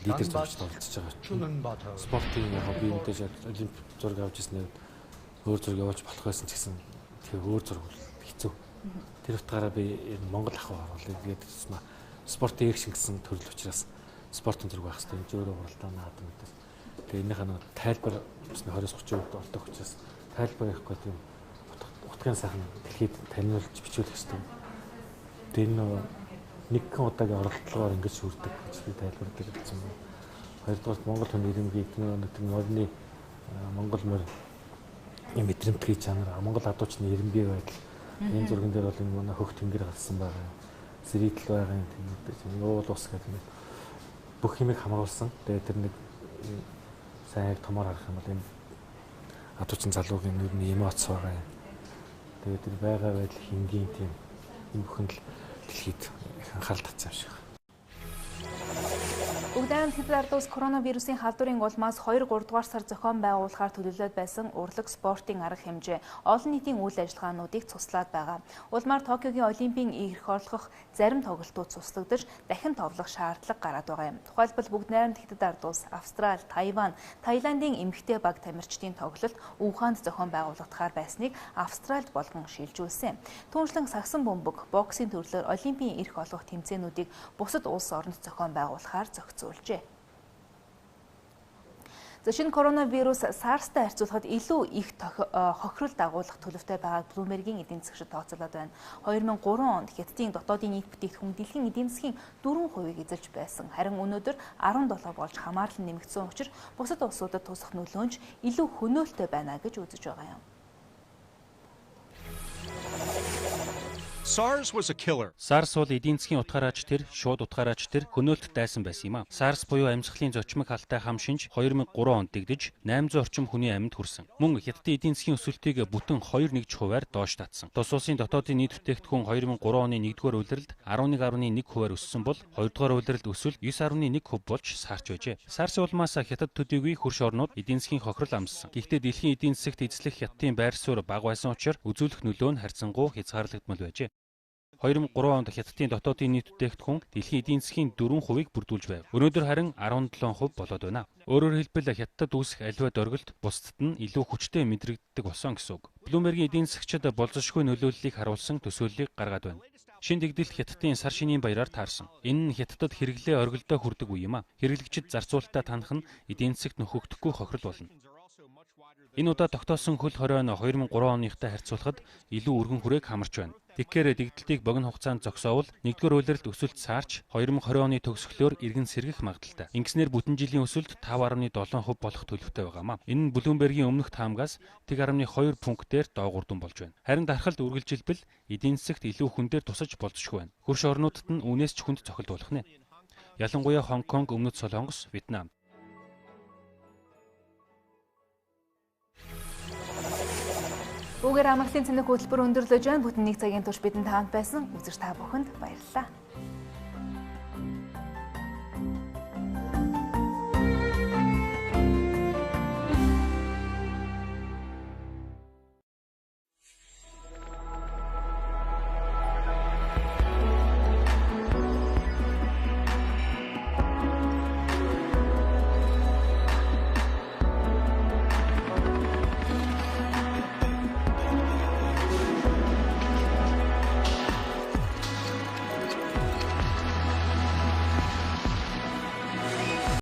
S8: лидер зурагчид оролцож байгаа. Спортын яг би мэдээж олимп зураг авч ирсэн өөр зураг явуулж болох байсан ч гэсэн тэр өөр зураг хэцүү. Тэр утгаараа би Монгол ахуй оруулъя гэдэг юм. Спортын экшн гэсэн төрөл учраас спортын зураг байх хэрэгтэй. Энэ өөрөө уралдаан наадам гэдэг. Тэгээ энийхээ нэг тайлбар 20-30% олдох учраас тайлбар явахгүй тийм утгын сайхан дэлхийд таниулж бичүүлэх хэрэгтэй. Тэр нэгэн удаагийн оролдлогоор ингэж шүрдэг гэж би тайлбарлаж хэлсэн юм. Хоёрдугаар Монгол хүний ирэмгийг нэг морины Монгол морь мэдрэмтгий чанар Монгол адуучны ирэмбий байдал энэ зурган дээр бол энэ манай хөх тэнгэр гарсан байгаа. Сэрийтэл байгаа юм тийм уул ус гэдэг нэг бүх юмыг хамруулсан. Тэгээ тэр нэг сайн яг томоор харах юм бол энэ адуучин залуугийн нүрийн эмоц байгаа юм. Тэгээ тэр байгаа байдал хингийн тийм энэ бүхэнд л дэлхийд их анхаарал татсан юм шиг.
S1: Бүгдээрээ Хятад ард улс коронавирусын халдварын улмаас 2-3 дугаар сар зохион байгуулахаар төлөвлөд байсан урлаг спортын арга хэмжээ олон нийтийн үйл ажиллагаануудыг цуслаад байгаа. Улмаар Токиогийн Олимпийн ирэх орлох зарим тоглолтууд цуслагдаж дахин товлох шаардлага гараад байгаа юм. Тухайлбал бүгдээрээ Хятад ард улс, Австрали, Тайван, Таиландын эмэгтэй баг тамирчдын тоглолт Ухаанд зохион байгуулагдахаар байсныг Австральд болгон шилжүүлсэн. Түүнчлэн сагсан бөмбөг, боксийн төрлөөр Олимпийн ирэх олох тэмцээнүүдийг бусад улс оронд зохион байгуулахаар зохицуулжээ. Шинэ коронавирус SARS-тай харьцуулахад илүү их хохирол дагуулах төлөвтэй байгааг Bloomberg-ийн эдийн засгчид тооцоолоод байна. 2003 онд Хятадын дотоодын нийт бүтээгдэхүүн дэлхийн эдийн засгийн 4% эзэлж байсан. Харин өнөөдөр 17 болж хамаарлан нэмэгдсэн учраас бусад улсуудад тусах нөлөөнч илүү хөнөөлтөй байна гэж үзэж байгаа юм.
S3: SARS was a killer.
S12: SARS бол эдийн засгийн утгаараач тэр, шууд утгаараач тэр хөнөөлт дайсан байсан юм а. SARS буюу амьсгалын зочмог халтай хам шинж 2003 онд дэгдэж 800 орчим хүний амьд хүрсэн. Мөн Хятадын эдийн засгийн өсөлтийг бүтэн 2.1%-аар доош татсан. Тус улсын дотоодын нийт бүтээгдэхүүн 2003 оны 1-р улиралд 11.1%-аар өссөн бол 2-р улиралд өсвөл 9.1% болж саарч байжээ. SARS-ийн улмаас Хятад төдийгүй хөрш орнууд эдийн засгийн хохирол амссан. Гэхдээ дэлхийн эдийн засагт эзлэх Хятадын байр суурь бага байсан учраас үзүүлэх нөлөө нь харьцангуй хязгаарлагдмал байжээ. 2003 онд Хятадын дотоодын нийт бүтээгдэхүүн дэлхийн эдийн засгийн 4%-ийг бүрдүүлж байв. Өнөөдөр харин 17% болоод байна. Өөрөөр хэлбэл Хятадд үүсэх аливаа дөргөлт бусдад нь илүү хүчтэй мэдрэгддэг болсон гэсэн үг. Bloomberg-ийн эдийн засгчид болзошгүй нөлөөллийг харуулсан төсөөллийг гаргаад байна. Шинэ дэгдэлт Хятадын сар шинийн баяраар таарсан. Энэ нь Хятадд хэрэглээ оргилдоо хүрдэг үе юм а. Хэрэглэгчид зарцуулалтаа танах нь эдийн засагт нөхөгдөхгүй хохирол болно. Энэ удаа тогтоосон хөл хорой нь 2003 оныхтай харьцуулахад илүү өргөн хүрээг хамарч байна. Тэгэхээр дэгдэлтийг богино хугацаанд зогсоовол 1-р улиралд өсөлт саарч 2020 оны төгсгөлөөр иргэн сэргэх магадлалтай. Ингэснээр бүтэн жилийн өсөлт 5.7% болох төлөвтэй байгаамаа. Энэ нь Bloomberg-ийн өмнөх таамгаас 1.2 пунктээр доогуурдан болж байна. Харин дарахалт үргэлжилбэл эдийн засагт илүү хүндээр тусаж болзошгүй байна. Хөрш орнуудад нь үүнээс ч хүнд цохилдуулах нэ. Ялангуяа Хонконг, Өмнөд Солонгос, Вьетнам.
S1: Бүгээр амралтын цэник хөтөлбөр өндөрлөж байна. Бүтэн нэг цагийн турш бидэнд таамт байсан. Үзэж та бүхэнд баярлалаа.